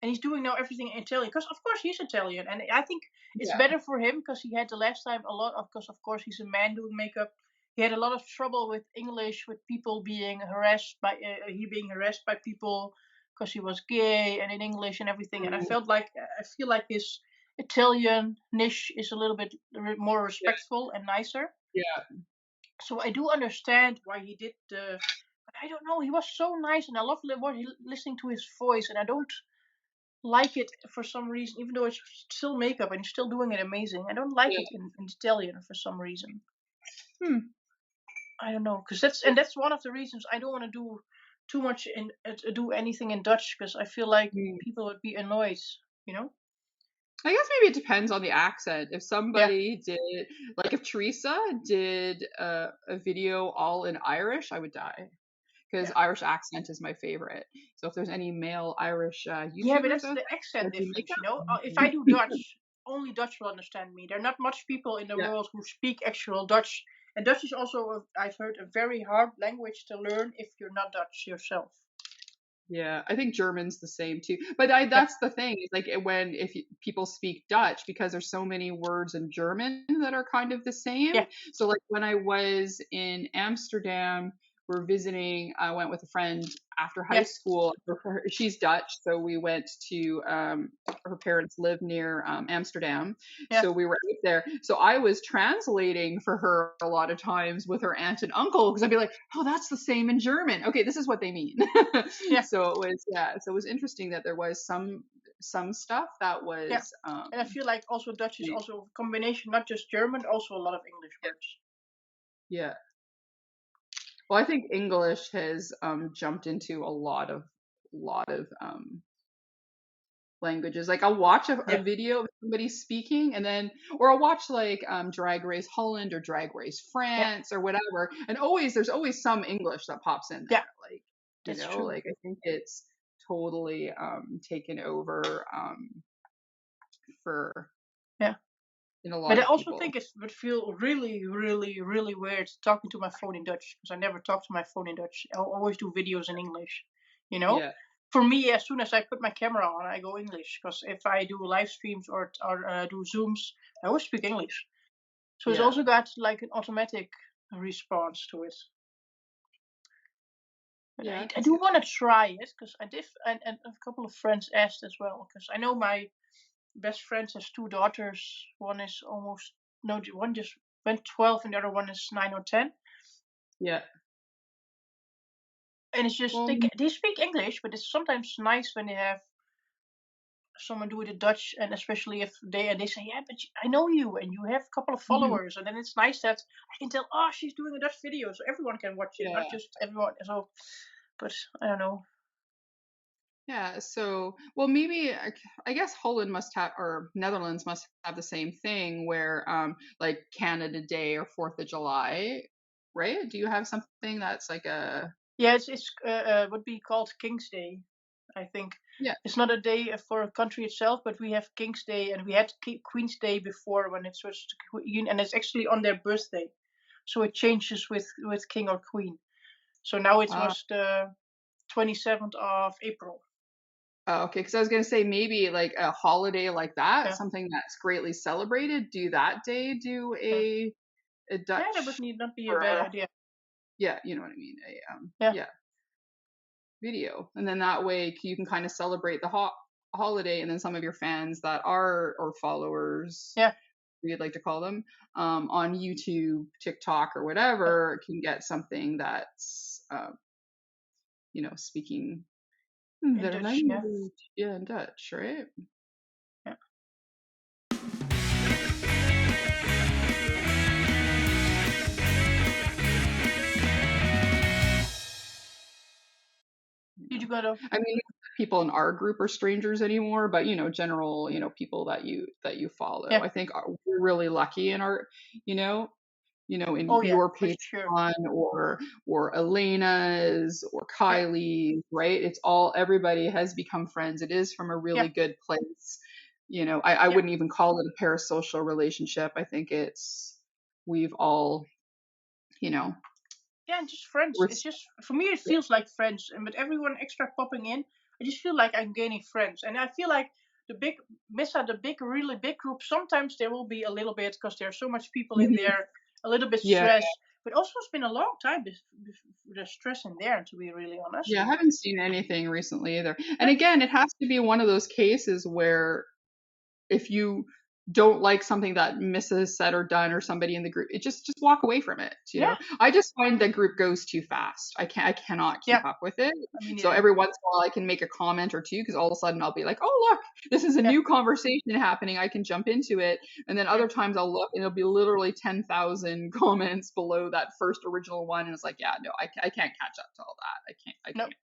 And he's doing now everything in Italian, because of course he's Italian, and I think it's Yeah. better for him because he had the last time a lot of, because of course he's a man doing makeup. He had a lot of trouble with English, with people being harassed by he being harassed by people because he was gay and in English and everything. And Mm, I feel like his Italian niche is a little bit more yeah. respectful and nicer. Yeah. So I do understand why he did the. But I don't know. He was so nice, and I love listening to his voice, and I don't like it for some reason, even though it's still makeup and he's still doing it amazing. I don't like Yeah. it in Italian for some reason. Hmm. I don't know, because that's one of the reasons I don't want to do too much in do anything in Dutch, because I feel like Mm. people would be annoyed. You know? I guess maybe it depends on the accent. If Yeah, somebody did, like if Teresa did a video all in Irish, I would die because yeah, Irish accent is my favorite. So if there's any male Irish yeah. But YouTubers that's out the there accent that do difference. If I makeup, do Dutch, only Dutch will understand me. There are not much people in the yeah. world who speak actual Dutch, and Dutch is also, I've heard, a very hard language to learn if you're not Dutch yourself. Yeah, I think German's the same too. But Yeah, that's the thing is like when people speak Dutch because there's so many words in German that are kind of the same. yeah, So like when I was in Amsterdam, we're visiting. I went with a friend after high yeah, school. She's Dutch, so we went to her parents live near Amsterdam, yeah. so we were out there. So I was translating for her a lot of times with her aunt and uncle because I'd be like, "Oh, that's the same in German. Okay, this is what they mean." Yeah, So it was so it was interesting that there was some stuff that yeah. was And I feel like also Dutch is yeah, also a combination, not just German, also a lot of English words. yeah. Well, I think English has jumped into a lot of languages. Like I'll watch a Yeah, video of somebody speaking and then or I'll watch like Drag Race Holland or Drag Race yeah, France or whatever. And always there's always some English that pops in yeah. there. Like, That's true. like I think it's totally taken over for Yeah. in a But lot I of also people. think it would feel really, really, really weird talking to my phone in Dutch, because I never talk to my phone in Dutch. I always do videos in English. You know, Yeah. for me, as soon as I put my camera on, I go English. Because if I do live streams or do Zooms, I always speak English. So it's Yeah. also got like an automatic response to it. But Yeah, I I can do see that. want to try it, because I did, and a couple of friends asked as well. Because I know my best friend has two daughters. One is almost no, one just went 12, and the other one is 9 or 10. Yeah. And it's just Well, they speak English, but it's sometimes nice when they have someone do the Dutch, and especially if they say, yeah, but I know you and you have a couple of Mhm. followers, and then it's nice that I can tell, oh, she's doing a Dutch video, so everyone can watch it, Yeah. not just everyone. So, but I don't know. Yeah, so well, maybe I guess Holland must have, or Netherlands must have the same thing where, like Canada Day or 4th of July, right? Do you have something that's like a Yeah, it's would be called King's Day, I think. yeah? It's not a day for a country itself, but we have King's Day, and we had Queen's Day before when it switched to Queen, and it's actually on their birthday, so it changes with king or queen. So now it Uh, was the 27th of April. oh, okay, because I was gonna say maybe like a holiday like that, Yeah, something that's greatly celebrated. Do that day do yeah, a yeah. That would Dutch not be a or bad a idea. yeah, you know what I mean? A Yeah, yeah, video, and then that way you can kind of celebrate the holiday, and then some of your fans that are or followers, yeah, we'd like to call them, on YouTube, TikTok, or yeah. whatever, can get something that's, speaking In their Dutch, yeah, language, yeah, in Dutch, right? yeah. You Did know, you go to? I mean, people in our group are strangers anymore, but general, people that you follow. Yeah. I think we're really lucky in our, you know, in Oh yeah, your for sure. Patreon or Elena's or Yeah, Kylie's, right? It's all everybody has become friends. It is from a yeah, really good place. I yeah, wouldn't even call it a parasocial relationship. I think we've all, you know, yeah. And just friends. It's res- just for me, it feels like friends, and with everyone extra popping in, I just feel like I'm gaining friends, and I feel like the big Missa, the big, really big group. Sometimes there will be a little bit because there's so much people in Mhm. there, a little bit Yeah. stress. But also, it's been a long time there's stress in there, to be really honest. Yeah, I haven't seen anything recently either. And Yeah, again, it has to be one of those cases where if you don't like something that Mrs. said or done or somebody in the group, it just walk away from it, yeah, I just find the group goes too fast. I cannot keep yeah. up with it. I mean, So neither. every once in a while I can make a comment or two because all of a sudden I'll be like, "Oh, look, this is a Yeah, new conversation happening. I can jump into it." And then yeah, other times I'll look and it'll be literally 10,000 comments below that first original one and it's like, "Yeah, no, I can't catch up to all that. I no, can't."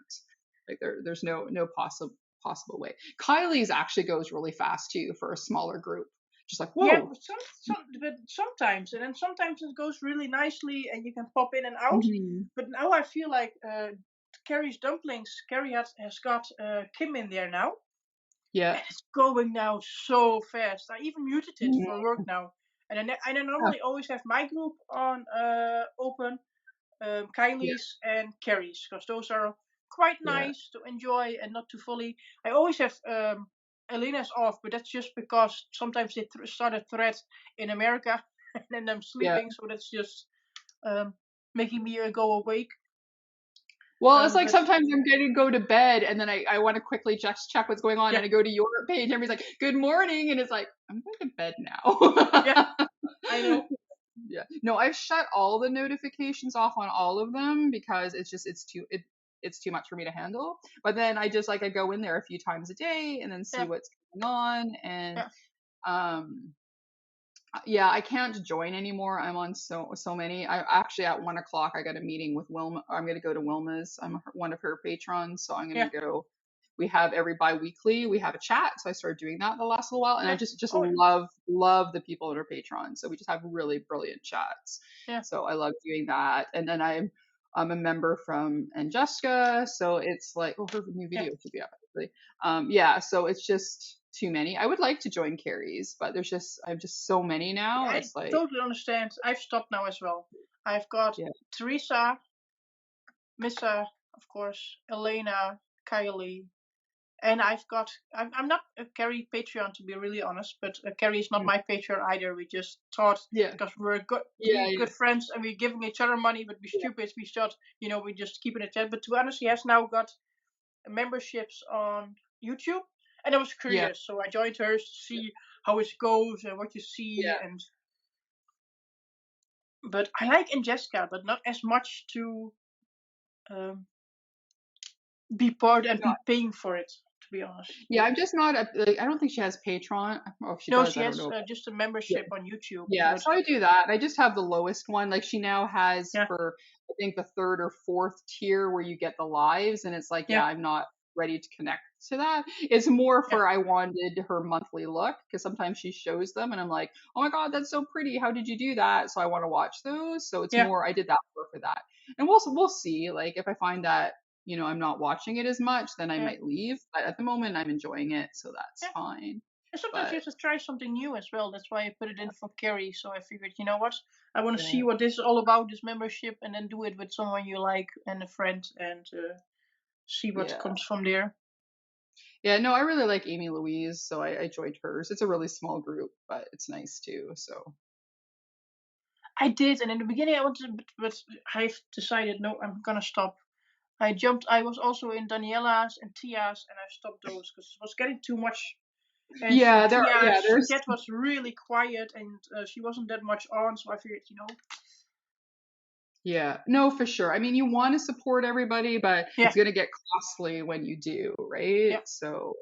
Like there's no possible way. Kylie's actually goes really fast too for a smaller group. Just like, yeah. whoa. But but sometimes, and then sometimes it goes really nicely, and you can pop in and out. Mhm. But now I feel like Carrie's dumplings. Carrie has got Kim in there now, Yeah. and it's going now so fast. I even muted it Mhm. for work now, and I Yeah. normally always have my group on open, Yeah. Kylie's and Carrie's, because those are quite Yeah. nice to enjoy and not too fully. I always have Elena's off, but that's just because sometimes they start a thread in America and then I'm Yeah. sleeping, so that's just um, making me go awake. Well, it's like But sometimes I'm going to go to bed and then I want to quickly just check what's going on yeah, and I go to your page and everybody's like, good morning. And it's like, I'm going to bed yeah, now. I know. Yeah. No, I've shut all the notifications off on all of them because it's too much for me to handle. But then I go in there a few times a day and then see Yeah, what's going on and yeah, um yeah, I can't join anymore. I'm on so many. I actually at 1 o'clock I got a meeting with Wilma. I'm gonna go to Wilma's. I'm one of her patrons, so I'm gonna yeah, go. We have every bi-weekly we have a chat, so I started doing that the last little while, and I yeah. just Oh, love the people that are patrons. So we just have really brilliant chats. yeah, So I love doing that, and then I'm a member from Angeska, so it's like her new yeah. video should be up actually. Yeah, so it's just too many. I would like to join Carrie's, but I have just so many now. I It's like, totally understand. I've stopped now as well. I've got yeah, Teresa, Missa, of course, Elena, Kylie, and I'm not a Carrie Patreon, to be really honest, but Carrie is not mm, my Patreon either. We just thought, yeah, because we're good, yeah, three yeah, good friends and we're giving each other money, but we yeah, stupid, we thought, we just keep it in chat. But to be honest, he has now got memberships on YouTube, and I was yeah, curious, so I joined hers to see how it goes and what you see. yeah. And but I like Angeska, but not as much to um, be part and No, be paying for it. to be honest. Yeah, I'm just not like, I don't think she has Patreon. Oh, if she No, does, she I don't has know. just a membership on YouTube. Yeah, But so I do that. I just have the lowest one. Like she now has yeah, for I think the third or fourth tier where you get the lives, and it's like, yeah, yeah, I'm not ready to connect to that. It's more yeah, for I wanted her monthly look because sometimes she shows them, and I'm like, oh my god, that's so pretty. How did you do that? So I want to watch those. So it's yeah, more I did that for that, and we'll see. Like if I find that I'm not watching it as much, then I yeah, might leave. But at the moment, I'm enjoying it, so that's yeah. fine. And sometimes you But have to try something new as well. That's why I put it in for Carrie. So I figured, you know what? I want to yeah, see what this is all about, this membership, and then do it with someone you like and a friend, and see what yeah. comes from there. Yeah, no, I really like Amy Louise, so I joined hers. It's a really small group, but it's nice too. So I did, and in the beginning I wanted, but I've decided no, I'm gonna stop. I jumped. I was also in Daniela's and Tia's, and I stopped those because it was getting too much. And for yeah, Tia, there's Chat was really quiet, and she wasn't that much on. So I figured, yeah, no, for sure. I mean, you want to support everybody, but yeah, it's gonna get costly when you do, right? yeah. So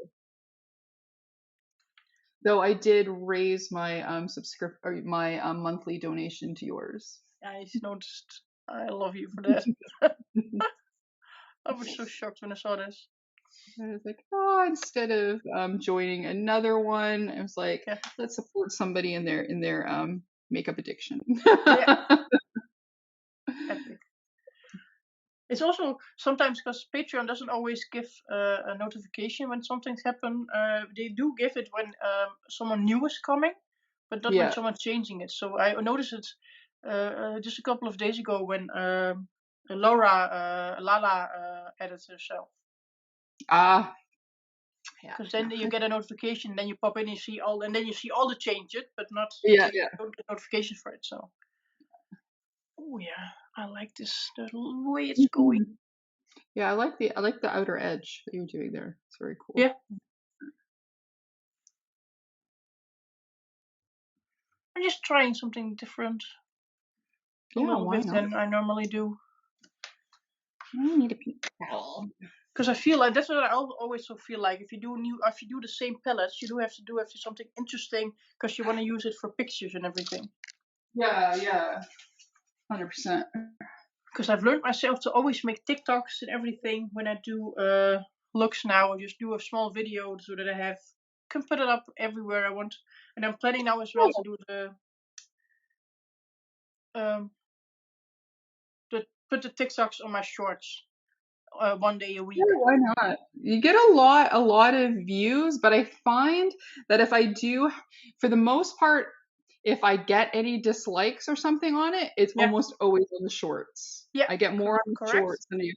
though I did raise my subscript or my monthly donation to yours. I noticed. I love you for that. I was so shocked when I saw this. I was like, oh, instead of joining another one, I was like, Yeah, let's support somebody in their makeup addiction. yeah, epic. It's also sometimes because Patreon doesn't always give a notification when something's happened. They do give it when someone new is coming, but not when Yeah. someone's changing it. So I noticed it just a couple of days ago when Lala added herself. Ah, yeah. Because then you get a notification, then you pop in, and you see all, and then you see all the changes, but not Yeah, you don't get notification for it. So, oh yeah, I like this the way it's going. yeah. Yeah, I like the outer edge that you're doing there. It's very cool. Yeah, I'm just trying something different, a Yeah, little why bit not? than I normally do. I need a pink towel. Because I feel like that's what I always so feel like. If you do the same palettes, you do have to do something interesting because you want to use it for pictures and everything. Yeah, 100%. Because I've learned myself to always make TikToks and everything when I do looks now. I just do a small video so that I can put it up everywhere I want. And I'm planning now as well to Cool. do um put the TikToks on my shorts 1 day a Yeah, week. why not? You get a lot of views, but I find that if I do, for the most part, if I get any dislikes or something on it, it's Yeah, almost always on the shorts. yeah, I get more on the correct. shorts than you.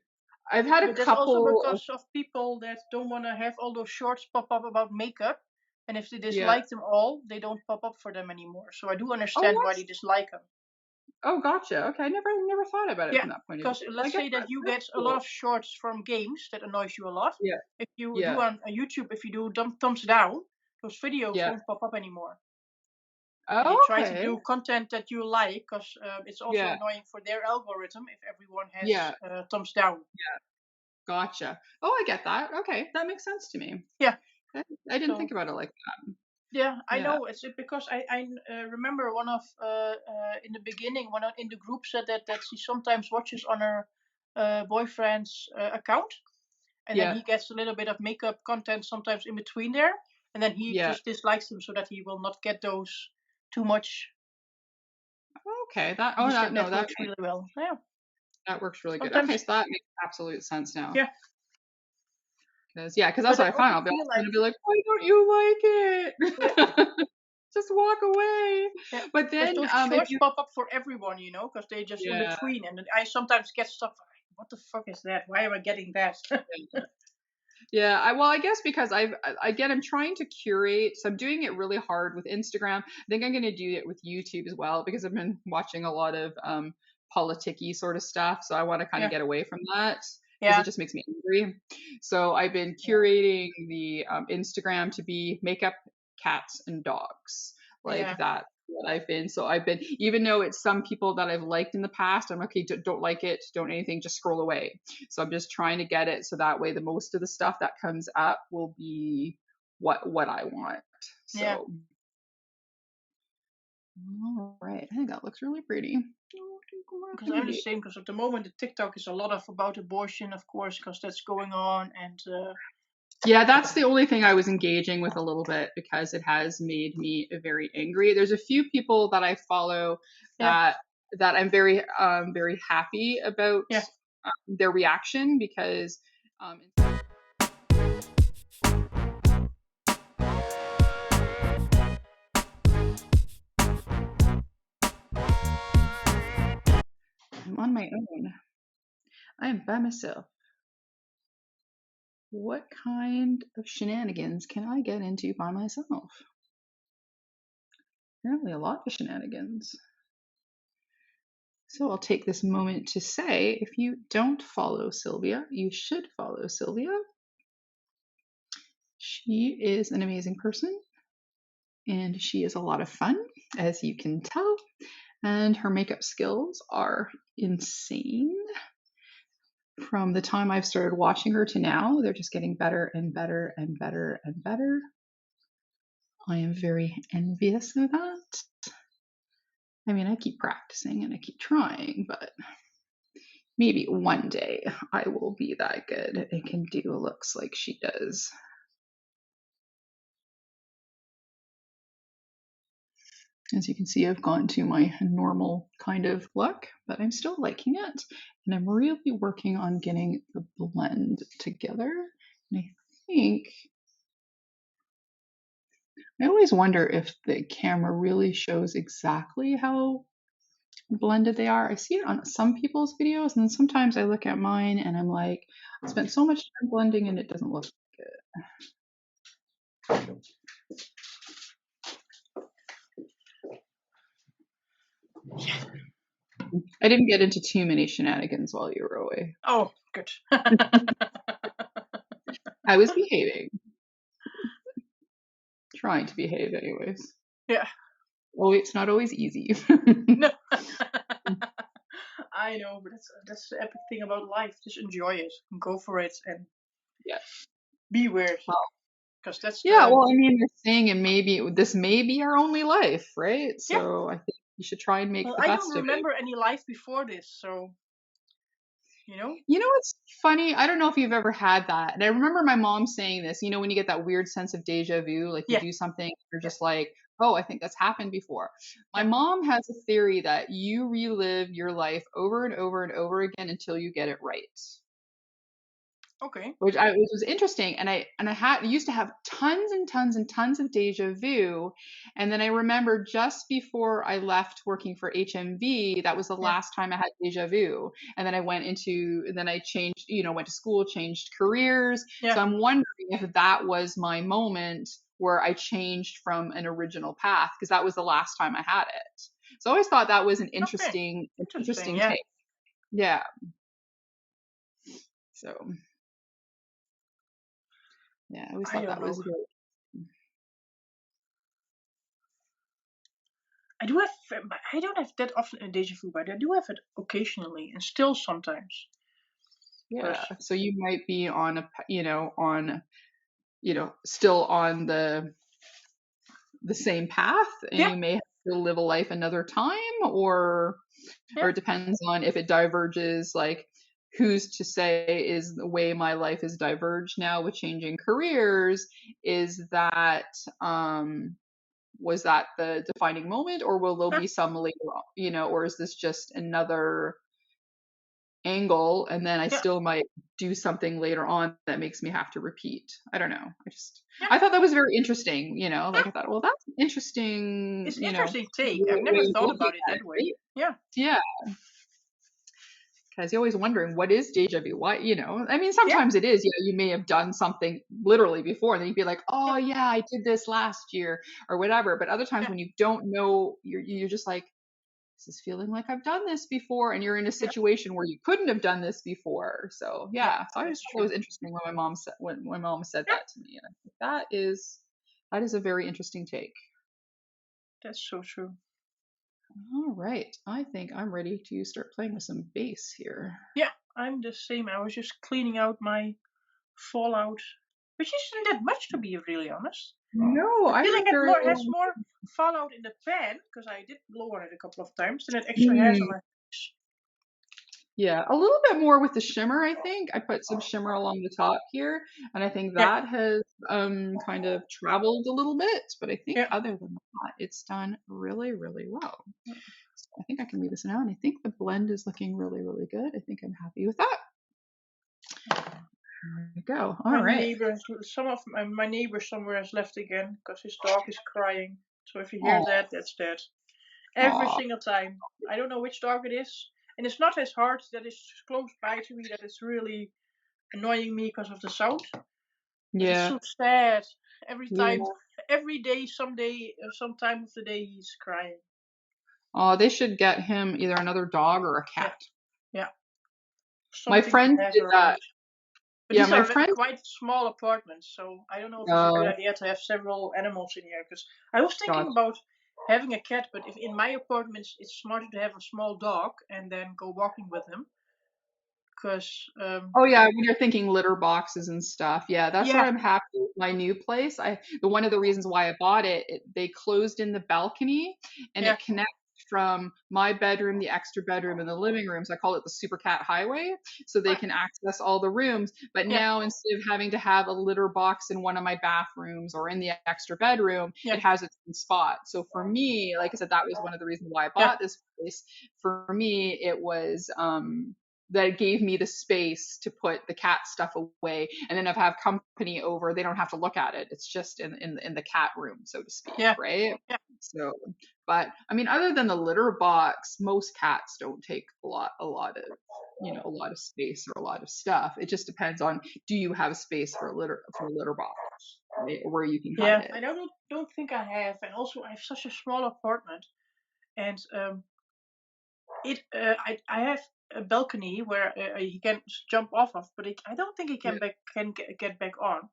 I've had a But that's also couple of, because of people that don't want to have all those shorts pop up about makeup. And if they yeah. dislike them all, they don't pop up for them anymore. So I do Oh, understand why what? they dislike them. Oh, gotcha. Okay, I never thought about it Yeah, from that point of view. because I let's get say that. that you That's get a lot cool. of shorts from games that annoys you a lot. Yeah, If you do yeah, on YouTube, if you do thumbs down, those videos yeah. won't pop up anymore. And they Oh, try to okay. do content that you like because it's also Yeah, annoying for their algorithm if everyone has yeah. thumbs down. Gotcha. Oh, I get that. Okay, that makes sense to me. Yeah. I didn't think So about it like that. yeah, I Yeah, know. It's because I remember one of in the beginning one in the group said that she sometimes watches on her boyfriend's account, and then yeah, he gets a little bit of makeup content sometimes in between there, and then he yeah. just dislikes them so that he will not get those too much. Okay, that. He Oh, said that that works really well. Yeah, that works really good. Okay, sometimes so that makes absolute sense now. yeah, Because that's because what I I found. also I'll be feel like gonna be like, why don't you like yeah, it? Just walk away. yeah. But Because then, those if shorts you, pop up for everyone, because they just in yeah. between, and then I sometimes get stuff. What the fuck is that? Why am I getting that? Yeah, I guess because again I'm trying to curate, so I'm doing it really hard with Instagram. I think I'm going to do it with YouTube as well because I've been watching a lot of politicky sort of stuff, so I want to kind of Yeah, get away from that because it yeah, just makes me angry. So I've been yeah, curating the Instagram to be makeup, cats, and dogs, like yeah. that. what I've been. So I've been, even though it's some people that I've liked in the past, I'm okay, don't like it, don't anything, just scroll away. So I'm just trying to get it so that way the most of the stuff that comes up will be what I want. Yeah. So all right, I think that looks really pretty. Because I'm the same. Because at the moment, the TikTok is a lot of about abortion, of course, because that's going on, and yeah, that's the only thing I was engaging with a little bit because it has made me very angry. There's a few people that I follow yeah, that I'm very happy about yeah. their reaction because um, I'm on my own. I am by myself. What kind of shenanigans can I get into by myself? Apparently, a lot of shenanigans. So I'll take this moment to say if you don't follow Silvia, you should follow Silvia. She is an amazing person and she is a lot of fun, as you can tell. And her makeup skills are insane. From the time I've started watching her to now, they're just getting better and better and better and better. I am very envious of that. I mean, I keep practicing and I keep trying, but maybe one day I will be that good and can do looks like she does. As you can see, I've gone to my normal kind of look, but I'm still liking it. And I'm really working on getting the blend together. And I think, I always wonder if the camera really shows exactly how blended they are. I see it on some people's videos, and then sometimes I look at mine and I'm like, I spent so much time blending and it doesn't look good. I didn't get into too many shenanigans while you were away. Oh, good. I was behaving. Trying to behave, anyways. Yeah. Oh, it's not always easy. No. I know, but that's the epic thing about life. Just enjoy it and go for it and yeah. be weird. Well, Because that's yeah, the well, I mean, they're saying this may be our only life, right? yeah. So I think you should try and make Well, the I best don't of it. remember any life before this, so you know. You know what's funny? I don't know if you've ever had that. And I remember my mom saying this, when you get that weird sense of deja vu, like you Yeah. do something, you're Yeah. just like, oh, I think that's happened before. My Yeah. mom has a theory that you relive your life over and over and over again until you get it right. Okay. Which was interesting, and I used to have tons and tons and tons of deja vu, and then I remember just before I left working for HMV, that was the Yeah. last time I had deja vu, and then I changed, went to school, changed careers, Yeah. so I'm wondering if that was my moment where I changed from an original path because that was the last time I had it. So I always thought that was an Okay. Interesting. interesting Yeah. take. Yeah. So yeah, I always I thought don't that was know. good. I do have. I don't have that often a deja vu, but I do have it occasionally, and still sometimes. Yeah. Because So you might be on still on the same path and yeah. you may have to live a life another time or Yeah. it depends on if it diverges like who's to say is the way my life is diverged now with changing careers is that was that the defining moment or will there Yeah. be some later on, or is this just another angle and then I Yeah. still might do something later on that makes me have to repeat. I don't know. Yeah. I thought that was very interesting, Yeah. like I thought, well, that's interesting, It's interesting take. I've way never of thought looking about it at that it, way. right? Yeah. Yeah. Because you're always wondering what is deja vu? Why, I mean, Yeah. sometimes it is, you may have done something literally before, and then you'd be like, Yeah. oh yeah, I did this last year or whatever. But other times Yeah. when you don't know, you're just like, this is feeling like I've done this before, and you're in a Yeah. situation where you couldn't have done this before. So Yeah. yeah, so I just That's thought it true. was interesting when my mom said when my mom said Yeah. that to me, and I think that is a very interesting take. That's so true. All right. I think I'm ready to start playing with some bass here. Yeah, I'm the same. I was just cleaning out my Fallout, which isn't that much to be really honest. No, I I feel like have it very more has little. more Fallout in the pan because I did blow on it a couple of times than it actually has on Mm, my face. yeah, a little bit more with the shimmer, I think. I put some shimmer along the top here, and I think Yeah, that has kind of traveled a little bit, but I think yeah. other than that, it's done really, really well. So I think I can leave this now, and I think the blend is looking really, really good. I think I'm happy with that. There we go. All My right. neighbor, some of my neighbor somewhere has left again because his dog is crying. So if you hear Oh, that, that's that. Every aw. single time. I don't know which dog it is, and it's not as hard that it's close by to me that it's really annoying me because of the sound. But it's Yeah. so sad. Every Yeah. time, every day, some time of the day, he's crying. Oh, they should get him either another dog or a Yeah, cat. yeah, My something to friend have did that. around. But Yeah, these my are friend. quite small apartments, so I don't know if it's a good Uh, idea to have several animals in here. Because I was thinking gosh. about having a cat, but if in my apartments it's smarter to have a small dog and then go walking with him. Because Oh yeah, when you're thinking litter boxes and stuff. Yeah, that's what yeah, I'm happy with my new place. The one of the reasons why I bought they closed in the balcony and yeah, it connects from my bedroom, the extra bedroom, and the living room. So I call it the Super Cat Highway. So they right, can access all the rooms. But yeah, now instead of having to have a litter box in one of my bathrooms or in the extra bedroom, yeah, it has its own spot. So for me, like I said, that was one of the reasons why I yeah, bought this place. For me, it was that gave me the space to put the cat stuff away. And then if I have company over, they don't have to look at it. It's just in the cat room, so to speak, yeah, right? yeah, So, but I mean, other than the litter box, most cats don't take a lot of a lot of space or a lot of stuff. It just depends on, do you have space for a litter box, right? Or where you can hide yeah. it. I don't think I have, and also I have such a small apartment, and I have a balcony where he can jump off of, but I don't think he Yeah. can get back on.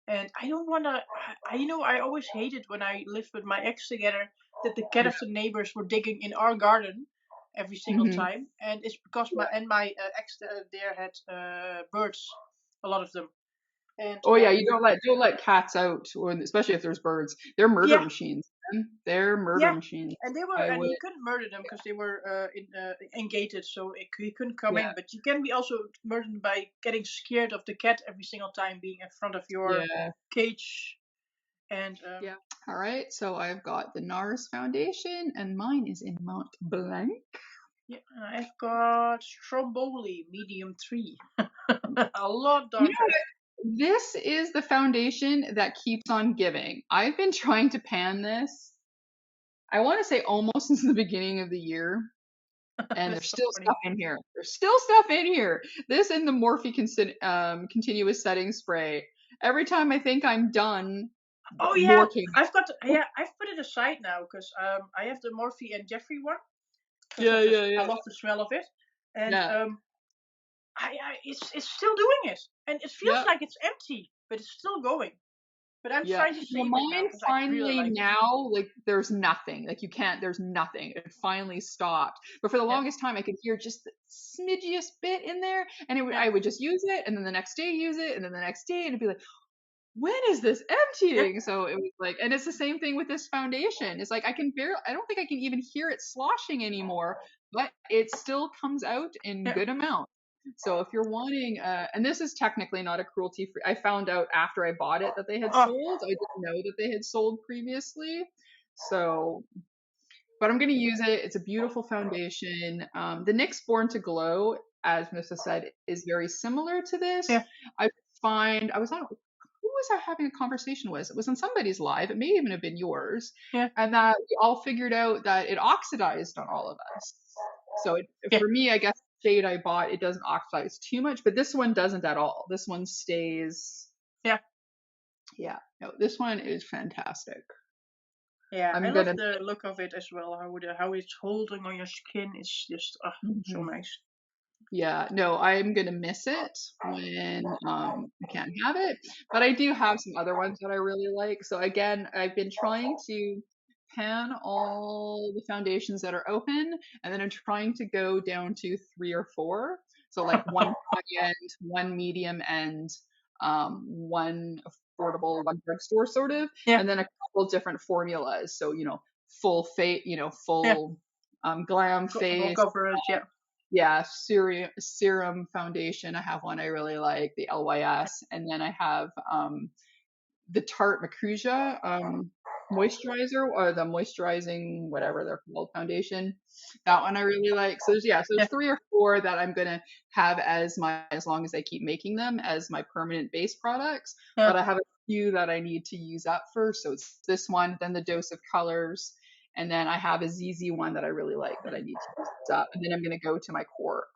And I don't wanna. I always hated when I lived with my ex together that the cat Yeah. of the neighbors were digging in our garden every single Hmm. time, and it's because my ex there had birds, a lot of them, and Oh yeah, you don't let cats out, or especially if there's birds. They're murder yeah, machines. Man. They're murder yeah, machines. and I would. he couldn't murder them because they were engated, so he couldn't come Yeah. in. But you can be also murdered by getting scared of the cat every single time being in front of your Yeah. cage. And Yeah. All right. So I've got the NARS Foundation, and mine is in Mont Blanc. yeah, I've got Stromboli medium 3, a lot You know darker. what? This is the foundation that keeps on giving. I've been trying to pan this, I want to say almost since the beginning of the year, and there's That's so still funny. stuff in here. There's still stuff in here. This and the continuous setting spray. Every time I think I'm done, Oh yeah, more came. I've put it aside now because I have the Morphe and Jeffrey one because Yeah, of this. yeah, I yeah, love the smell of it, and yeah, it's still doing it, and it feels yeah. like it's empty, but it's still going. But I'm Yeah. trying to Well, save it now mine because I really finally like it. now, like, there's nothing. Like, you can't, there's nothing. It finally stopped. But for the Yeah, longest time, I could hear just the smidgiest bit in there. And yeah, I would just use it. And then the next day, use it. And then the next day, and it'd be like, when is this yeah, emptying? So it was like, and it's the same thing with this foundation. It's like, I don't think I can even hear it sloshing anymore, but it still comes out in yeah. good amounts. So if you're wanting, and this is technically not a cruelty free, I found out after I bought it that they had Oh, sold. I didn't know that they had sold previously. So, but I'm going to use it. It's a beautiful foundation. The NYX Born to Glow, as Missa said, is very similar to this. yeah, I was on, who was I having a conversation with? It was on somebody's live. It may even have been yours. yeah, And that we all figured out that it oxidized on all of us. So yeah, for me, I guess the shade I bought, it doesn't oxidize too much, but this one doesn't at all. This one stays. yeah, Yeah, no, this one is fantastic. yeah. I I'm love gonna. the look of it as well. How it's holding on your skin is just so Mhm. nice. Yeah, no, I'm gonna miss it when I can't have it. But I do have some other ones that I really like. So again, I've been trying to pan all the foundations that are open, and then I'm trying to go down to 3 or 4. So like one high end, one medium end, one affordable, one drugstore sort of, Yeah. and then a couple different formulas. So full face, Yeah. full glam Full face. coverage. Yeah. Yeah, serum foundation. I have one I really like, the LYS, and then I have the Tarte Macrusia moisturizer, or the moisturizing whatever they're called foundation. That one I really like. So there's Yeah. 3 or 4 that I'm gonna have as long as I keep making them as my permanent base products. Yeah. But I have a few that I need to use up first. So it's this one, then the Dose of Colors, and then I have a ZZ one that I really like that I need to use up. And then I'm gonna go to my core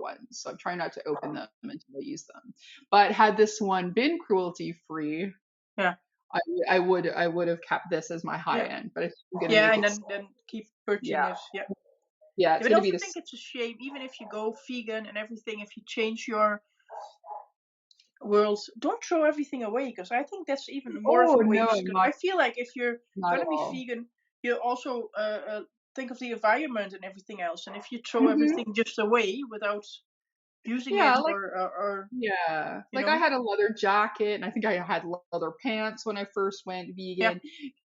ones. So I'm trying not to open them until I use them. But had this one been cruelty free, Yeah. I would have kept this as my high Yeah. end, but I'm gonna Yeah. make And it. then keep purchasing Yeah, this. Yeah. yeah, Yeah, it's but I gonna be also this. think it's a shame, even if you go vegan and everything, if you change your world, don't throw everything away, because I think that's even more of Oh a no, waste. Because not I feel like if you're not at gonna be all. vegan, you also think of the environment and everything else. And if you throw Hmm. everything just away without using Yeah, it, like or yeah, you like I know, had a leather jacket, and I think I had leather pants when I first went yeah, vegan.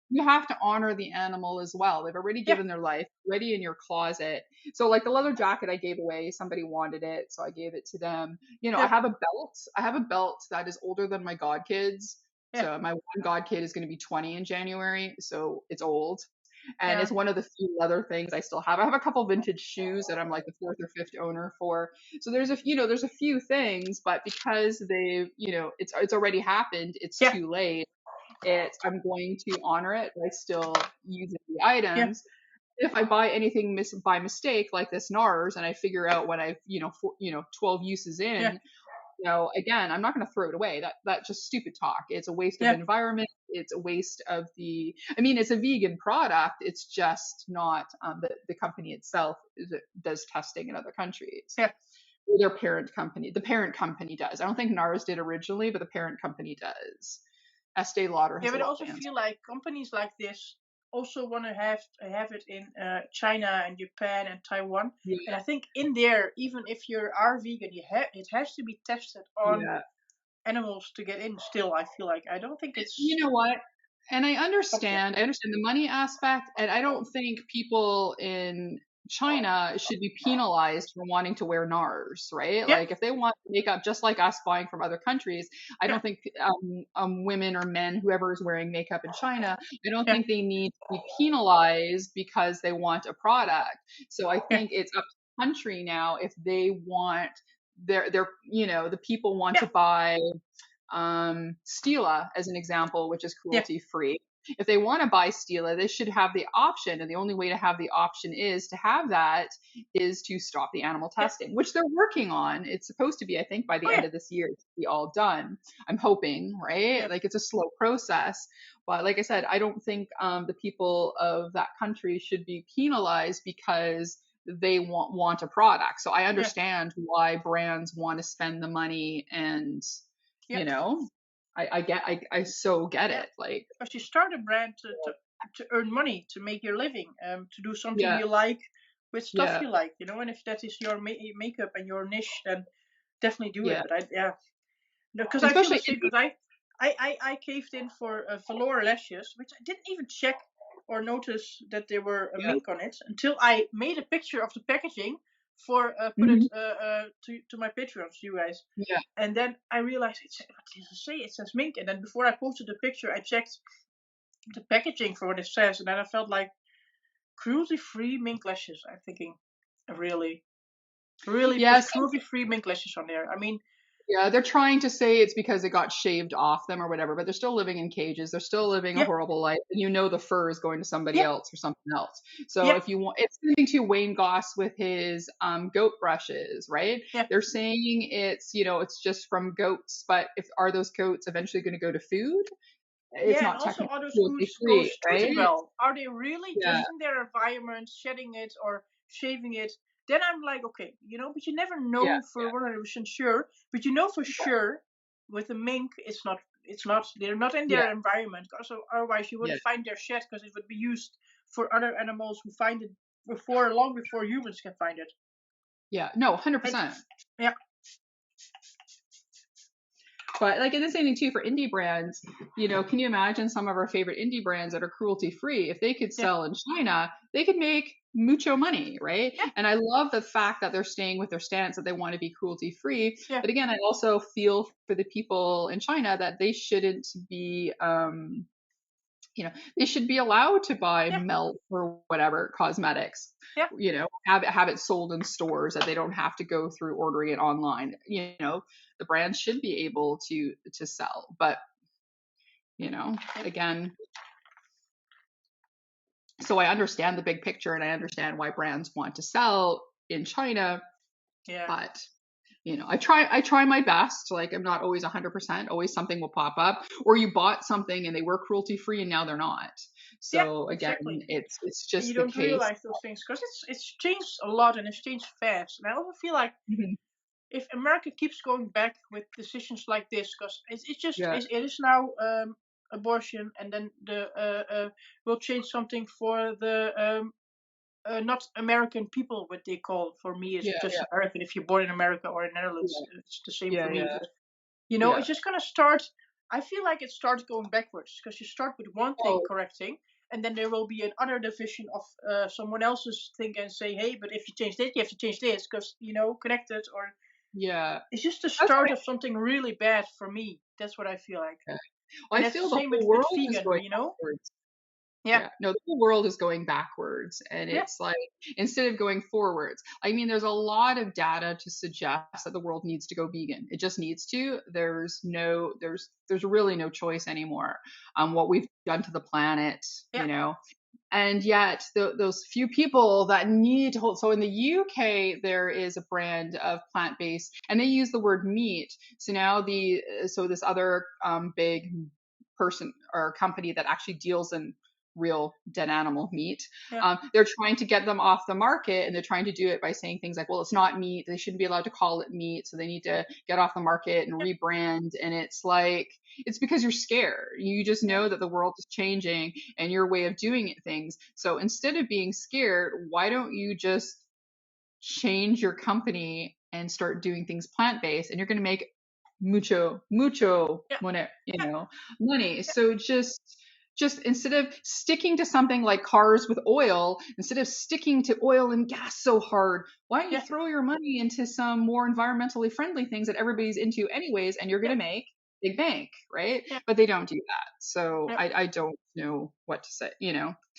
You have to honor the animal as well. They've already yeah, given their life, ready in your closet. So like the leather jacket I gave away, somebody wanted it, so I gave it to them. I yeah, have a belt. I have a belt that is older than my godkids. yeah, So my one godkid is going to be 20 in January, so it's old. And yeah, it's one of the few leather things I still have. I have a couple vintage shoes that I'm like the fourth or fifth owner for. So there's a few things, but because it's already happened, it's yeah, too late. I'm going to honor it by still using the yeah, items. If I buy anything by mistake, like this NARS, and I figure out when I've 12 uses yeah, in, again, I'm not going to throw it away. That's just stupid talk. It's a waste of yeah, environment. It's a waste of I mean, it's a vegan product. It's just not the company itself does testing in other countries. yeah. Or their parent company. The parent company does. I don't think NARS did originally, but the parent company does. Estee Lauder Yeah, has a but I lot also of fans. feel like companies like this also want to have it in China and Japan and Taiwan. And Yeah, I think in there, even if you are vegan, it has to be tested on yeah. animals to get in. Still, I feel like I don't think it's You know what? And I up yet. understand. I understand the money aspect, and I don't think people in China should be penalized for wanting to wear NARS, right? Yeah, Like if they want makeup just like us buying from other countries, I yeah, don't think women or men, whoever is wearing makeup in China, I don't yeah, think they need to be penalized because they want a product. So I yeah, think it's up to the country now if they want the people want yeah, to buy Stila as an example, which is yeah, cruelty free. If they want to buy Stila, they should have the option. And the only way to have the option is to stop the animal yeah. testing, which they're working on. It's supposed to be, I think, by the Oh end yeah, of this year to be all done. I'm hoping, right? yeah, Like it's a slow process. But like I said, I don't think the people of that country should be penalized because they want a product. So I yeah, understand why brands want to spend the money and yeah, you know I so get yeah. it, like Because you start a brand to earn money, to make your living, to do something yeah, you like with stuff yeah, you like, And if that is your makeup and your niche, then definitely do it. yeah, But yeah, because I feel the especially same. Because I caved in for velour lashes, which I didn't even check or notice that there were a yeah, mink on it until I made a picture of the packaging for put it mhm, to my Patreons, you guys. yeah, And then I realized what does it say? It says mink. And then before I posted the picture, I checked the packaging for what it says, and then I felt like cruelty-free mink lashes. I'm thinking, really, really yeah, put cruelty-free mink lashes on there. I mean, yeah, they're trying to say it's because it got shaved off them or whatever, but they're still living in cages. They're still living a yeah, horrible life, and the fur is going to somebody yeah, else or something else. So yeah, if you want, it's something to Wayne Goss with his goat brushes, right? yeah, They're saying it's just from goats, but if are those goats eventually going to go to food? It's yeah. And not also, technically are those cruelty goats free, right? treated well? Are they really just Yeah, in their environment, shedding it or shaving it? Then I'm like, okay, but you never yeah, know for 100% sure. But you know for sure with the mink, it's not. They're not in yeah, their environment. Also, otherwise you yeah, wouldn't find their shed because it would be used for other animals who find it long before humans can find it. Yeah, no, And, 100%. yeah. But like, and the same thing too for indie brands. You know, can you imagine some of our favorite indie brands that are cruelty free? If they could Yeah. sell in China, they could make mucho money, right? Yeah. And I love the fact that they're staying with their stance that they want to be cruelty free. Yeah. But again, I also feel for the people in China that they shouldn't be, you know, they should be allowed to buy Yeah. Melt or whatever cosmetics. Yeah. You know, have it sold in stores, that they don't have to go through ordering it online. You know, the brands should be able to sell. But, you know, again, so I understand the big picture and I understand why brands want to sell in China. Yeah. But, you know, I try my best. Like, I'm not always 100%. Always something will pop up, or you bought something and they were cruelty free and now they're not. Yeah, So again, exactly. it's And you just the don't case. realize those things because it's changed a lot and it's changed fast. And I also feel like Mhm. if America keeps going back with decisions like this, because it's just Yeah. it is now abortion, and then will change something for the not American people, what they call. For me, is Yeah, just yeah, American. If you're born in America or in Netherlands, yeah, it's the same for yeah, me. yeah, You know, yeah. it's just gonna start. I feel like it starts going backwards because you start with one thing Oh, correcting, and then there will be another division of someone else's thing and say, hey, but if you change this, you have to change this because connected. Or yeah. it's just the That's start what of something really bad for me. That's what I feel like, I, well, and I that's the feel the same whole with world is vegan. going backwards. Yeah, Yeah, no, the whole world is going backwards, and yeah, it's like instead of going forwards. I mean, there's a lot of data to suggest that the world needs to go vegan. It just needs to. There's really no choice anymore. What we've done to the planet, yeah, you know, and yet those few people that need to hold. So in the UK, there is a brand of plant-based, and they use the word meat. So now this other big person or company that actually deals in real dead animal meat. yeah, They're trying to get them off the market, and they're trying to do it by saying things like, well, it's not meat. They shouldn't be allowed to call it meat. So they need to get off the market and yeah, rebrand. And it's like, it's because you're scared. You just yeah, know that the world is changing and your way of doing things. So instead of being scared, why don't you just change your company and start doing things plant-based, and you're going to make mucho yeah, money, yeah, money. yeah, So just instead of sticking to something like cars with oil, instead of sticking to oil and gas so hard, why don't you yeah, throw your money into some more environmentally friendly things that everybody's into anyways, and you're going yeah, to make big bank, right? yeah, But they don't do that. So yeah, I don't know what to say,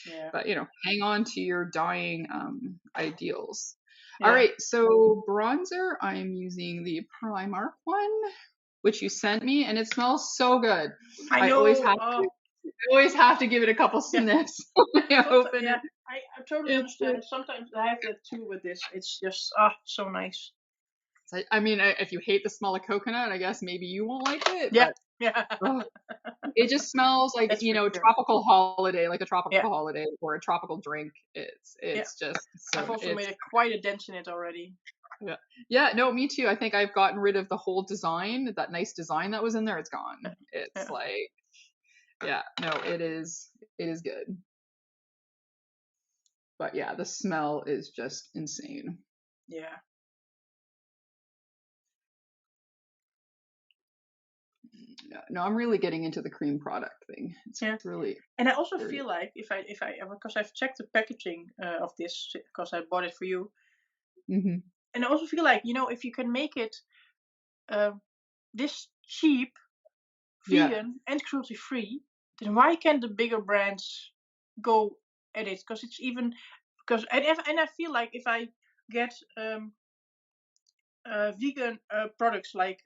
yeah, but hang on to your dying ideals. All yeah. right, so bronzer, I'm using the Primark one, which you sent me, and it smells so good. I I always know. have to, I always have to give it a couple Yeah. sniffs when I Sometimes, open yeah, it. I totally It's, understand. And sometimes I have that too with this. It's just so nice. I mean, if you hate the smell of coconut, I guess maybe you won't like it, Yeah, but yeah, oh, it just smells like, that's for sure. tropical holiday, like a tropical Yeah, holiday or a tropical drink. yeah. It's just I've so also it's made quite a dent in it already. Yeah. Yeah, no, me too. I think I've gotten rid of the whole design, that nice design that was in there. It's gone. It's Yeah, like, yeah, no, it is good. But yeah, the smell is just insane. yeah, Yeah, no, I'm really getting into the cream product thing. It's yeah. really And I also very, feel like if I because I've checked the packaging of this because I bought it for you, hmm and I also feel like if you can make it uh, this cheap, yeah. vegan, and cruelty free, then why can't the bigger brands go at it? Because it's even because and I feel like if I get vegan products like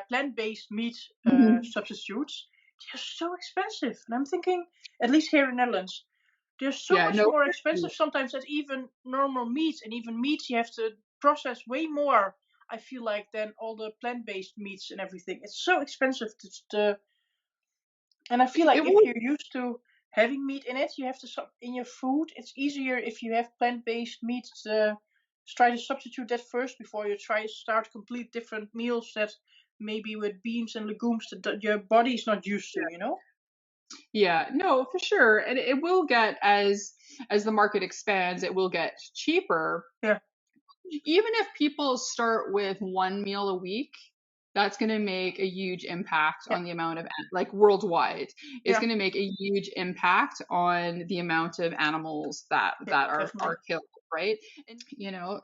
plant-based meat hmm substitutes, they're so expensive. And I'm thinking, at least here in Netherlands, they're so Yeah, much no, more expensive sometimes than even normal meats. And even meats you have to process way more. I feel like than all the plant-based meats and everything. It's so expensive to and I feel like it if will. you're used to having meat in it, you have to in your food. It's easier if you have plant-based meat to try to substitute that first before you try to start complete different meals that maybe with beans and legumes that your body is not used to. Yeah, no, for sure. And it will get, as the market expands, it will get cheaper. Yeah, Even if people start with one meal a week, that's going to make a huge impact yeah, on the amount of, like worldwide, it's yeah, going to make a huge impact on the amount of animals that yeah, are definitely. killed, right? And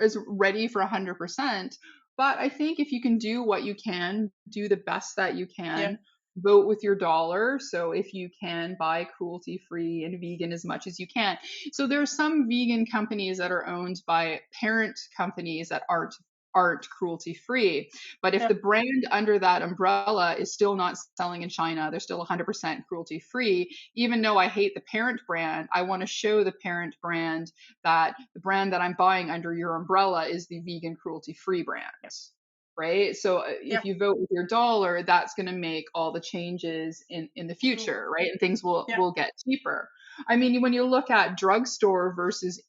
is ready for 100%. But I think if you can do what you can, do the best that you Yeah, can, vote with your dollar. So if you can buy cruelty free and vegan as much as you can. So there are some vegan companies that are owned by parent companies that aren't cruelty free. But if yeah, the brand under that umbrella is still not selling in China, they're still 100% cruelty free. Even though I hate the parent brand, I want to show the parent brand that the brand that I'm buying under your umbrella is the vegan cruelty free brand. Right. So yeah, if you vote with your dollar, that's going to make all the changes in the true. future. Right. And things will, Yeah, will get cheaper. I mean, when you look at drugstore versus,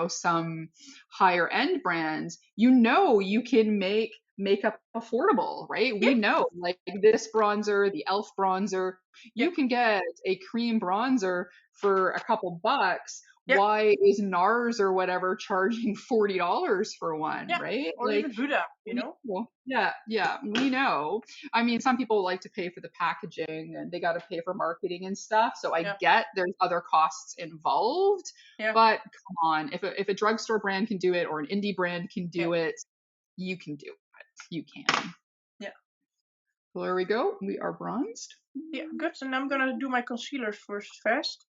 some higher end brands, you can make makeup affordable, right? yeah, We know, like this bronzer, the e.l.f. bronzer, yeah, you can get a cream bronzer for a couple bucks. yeah, Why is NARS or whatever charging $40 for one, yeah. right? Or Like, even Buddha, you we know? know. Yeah, yeah, we know. I mean, some people like to pay for the packaging and they got to pay for marketing and stuff. So I Yeah, get there's other costs involved, yeah, but come on, if a drugstore brand can do it or an indie brand can yeah, do it, you can do it. You can. yeah. So there we go. We are bronzed. Yeah, good. And I'm gonna do my concealer first fast.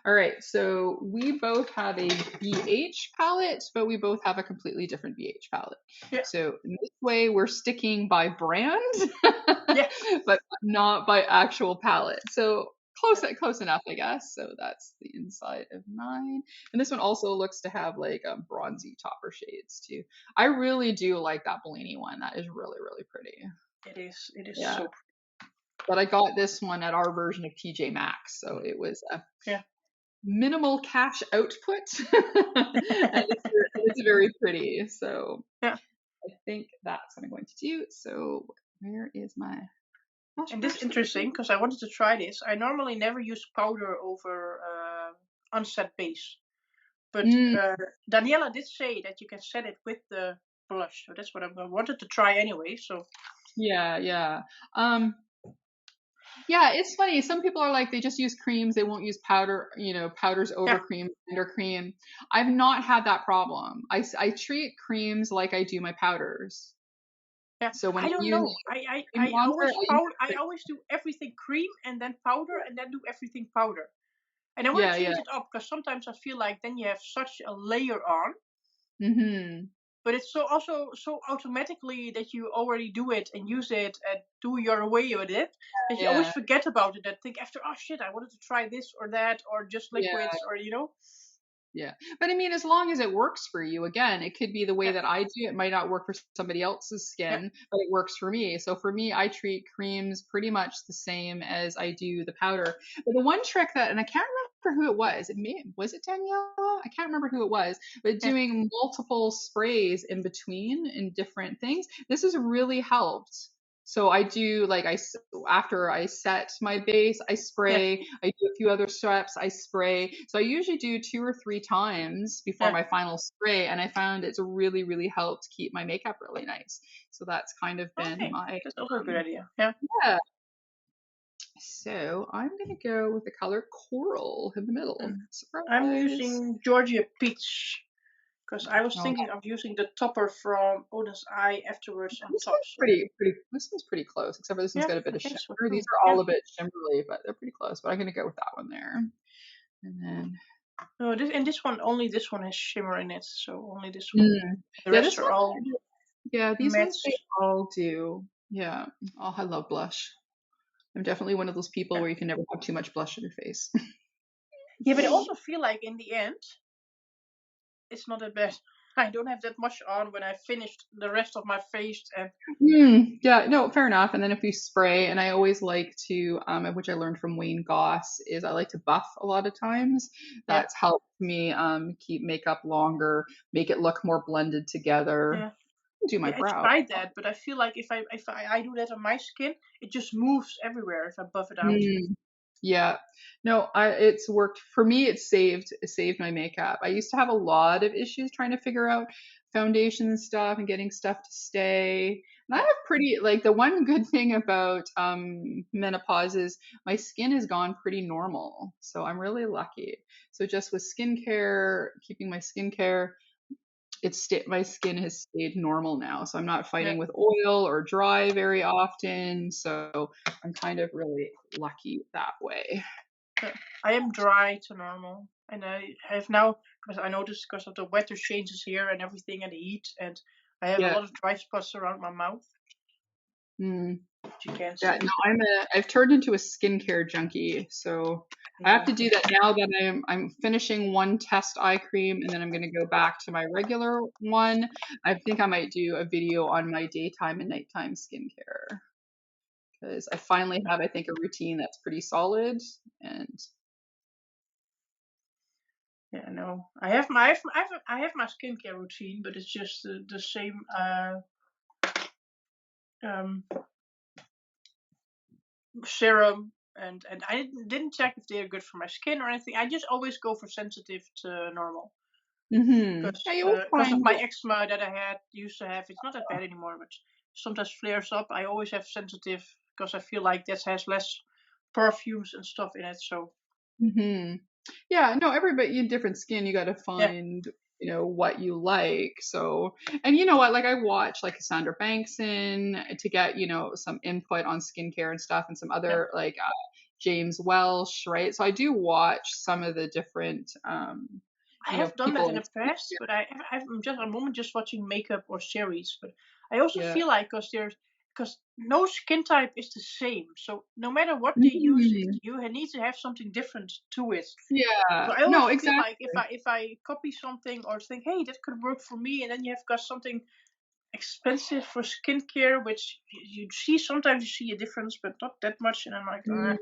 All right. So we both have a BH palette, but we both have a completely different BH palette. Yeah, So in this way, we're sticking by brand, yeah, but not by actual palette. So yeah, close enough, I guess. So that's the inside of mine. And this one also looks to have like bronzy topper shades too. I really do like that Bellini one. That is really, really pretty. it is. It is Yeah. so But I got this one at our version of TJ Maxx, so it was a pretty. minimal cash output, and Yeah. it's very pretty. So Yeah. I think that's what I'm going to do. So where is my blush And this brush? is interesting because I wanted to try this. I normally never use powder over unset base. But Mm, Daniela did say that you can set it with the blush. So that's what I wanted to try anyway. So yeah, yeah. Um, yeah, it's funny. Some people are like they just use creams. They won't use powder. Powders over yeah, cream, under cream. I've not had that problem. I treat creams like I do my powders. yeah. So when I I don't use know. cream bronzer, I use I always do everything cream and then powder and then do everything powder. And I want yeah, to yeah. change it up because sometimes I feel like then you have such a layer on, Hmm. but it's so also so automatically that you already do it and use it and do your way with it that you always Yeah, forget about it and think after, oh shit, I wanted to try this or that or just yeah. liquids or Yeah. But I mean, as long as it works for you, again, it could be the way yeah, that I do. It might not work for somebody else's yeah, skin, but it works for me. So for me, I treat creams pretty much the same as I do the powder. But the one trick that, and I can't remember who it was, was it Daniela? I can't remember who it was, but yeah, doing multiple sprays in between in different things, this has really helped. So I do like after I set my base, I yeah, spray. I do a few other steps, I spray. So I usually do 2 or 3 times before yeah. my final spray, and I found it's really, really helped keep my makeup really nice. So that's kind of been Okay, my that's also a good um, idea. Yeah. yeah. So I'm gonna go with the color coral in the middle. Mm. I'm Surprise! using Georgia Peach because I was Oh, thinking of using the topper from Oden's Eye afterwards on this top. one's So pretty. This one's pretty close, except for this one's yeah, got a bit I of think so shimmer. These too. are Yeah. all a bit shimmery, but they're pretty close. But I'm gonna go with that one there. And then No, this one only this one has shimmer in it, so only this one. mm, The yeah, rest this are one. all Yeah, these ones they mattes. all do. Yeah. Oh, I love blush. I'm definitely one of those people Yeah. where you can never have too much blush on your face. Yeah, but I also feel like in the end, it's not that bad. I don't have that much on when I finished the rest of my face, and Yeah, no, fair enough. And then if you spray, and I always like to, which I learned from Wayne Goss, is I like to buff a lot of times. yeah, That's helped me keep makeup longer, make it look more blended together. yeah, Do my yeah. I brow. tried that, but I feel like if I do that on my skin, it just moves everywhere if I buff it out. Mm. Yeah. No, it's worked for me. It saved my makeup. I used to have a lot of issues trying to figure out foundation and stuff and getting stuff to stay. And I Yeah, have pretty like the one good thing about menopause is my skin has gone pretty normal. So I'm really lucky. So just with skincare, keeping my skincare, my skin has stayed normal now. So I'm not yeah, fighting with oil or dry very often. So I'm kind of really lucky that way. yeah. I am dry to normal, and I have now because I noticed because of the weather changes here and everything and the heat, and I have a Yeah. lot of dry spots around my mouth, Mm. which you can't Yeah. see. No, I've turned into a skincare junkie. So I have Yeah, to do that now that I'm finishing one test eye cream and then I'm going to go back to my regular one. I think I might do a video on my daytime and nighttime skincare because I finally have, I think, a routine that's pretty solid and yeah. No, I have my skincare routine, but it's just the same. Um, Serum, and I didn't check if they're good for my skin or anything. I just always go for sensitive to normal Yeah, because you'll of find my eczema that I had used to have. It's not that bad anymore, but sometimes flares up. I always have sensitive because I feel like that has less perfumes and stuff in it. So Mhm. Yeah, no, everybody you different skin, you got to yeah, find, what you like. So, and you know what, like I watch like Cassandra Bankson to get, some input on skincare and stuff and some yeah. other like James Welsh, right? So I do watch some of the different I have done that people in in the past, but I'm moment just watching makeup or series. But I also skincare. feel like because no skin type is the same, so no matter what they use, Mhm. you need to have something different to it. So Yeah. I No, also feel exactly. like if I copy something or think, hey, that could work for me, and then you have got something expensive for skincare, which you see sometimes you see a difference, but not that much, and I'm like, Mm,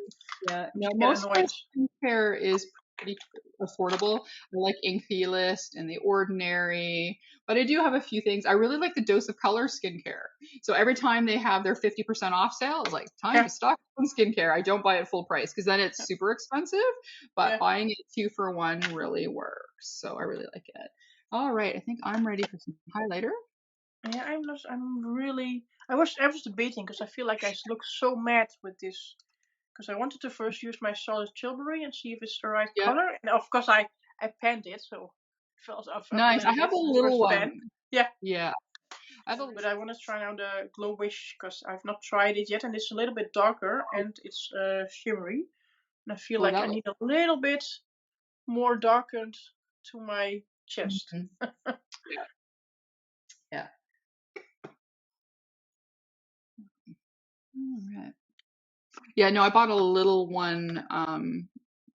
yeah, I no, just get most of annoyed. my skincare is pretty affordable. I like incl and The Ordinary, but I do have a few things. I really like the Dose of Color skincare. So every time they have their 50% off sale, it's like time Yeah, to stock up on skincare. I don't buy it full price because then it's super expensive, but yeah. buying it two for one really works. So I really like it. All right, I think I'm ready for some highlighter. Yeah, I'm not. I'm really. I was debating because I feel like I look so mad with this. Because I wanted to first use my solid tilbury and see if it's the right Yeah, color, and of course I panned it, so it felt up a nice. I little have bit a the little first one. pan. Yeah, Yeah, I have a but I want to try now the Glow Wish because I've not tried it yet, and it's a little bit darker and it's shimmery, and I feel oh, like that I looks. need a little bit more darkened to my chest. Mhm. Yeah, yeah. All right. Yeah, no, I bought a little one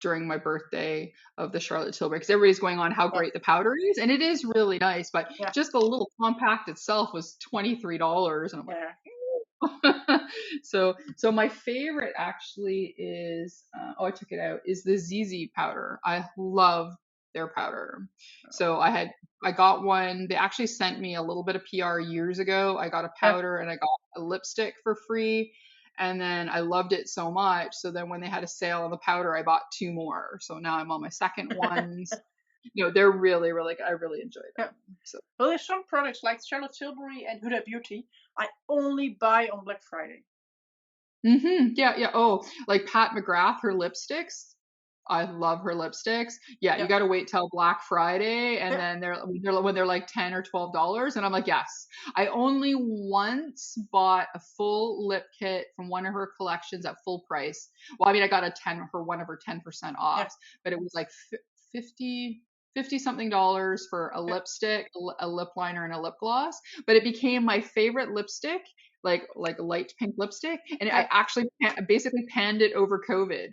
during my birthday of the Charlotte Tilbury because everybody's going on how Yeah, great the powder is, and it is really nice. But yeah, just the little compact itself was $23, and I'm like, yeah. so my favorite actually is oh, I took it out, is the ZZ powder. I love their powder. So I got one. They actually sent me a little bit of PR years ago. I got a Yeah. powder and I got a lipstick for free. And then I loved it so much. So then when they had a sale on the powder, I bought two more. So now I'm on my second ones. They're really, really good. I really enjoy Yeah. them. So Well, there's some products like Charlotte Tilbury and Huda Beauty I only buy on Black Friday. Yeah, yeah. Oh, like Pat McGrath, her lipsticks. I love her lipsticks. Yeah, you Yeah, got to wait till Black Friday, and yeah, then when they're like $10 or $12, and I'm like, yes. I only once bought a full lip kit from one of her collections at full price. Well, I mean, I got a 10 for one of her 10% yeah, offs, but it was like 50 something dollars for a yeah, lipstick, a lip liner, and a lip gloss. But it became my favorite lipstick, like a light pink lipstick, and I yeah. actually basically panned it over COVID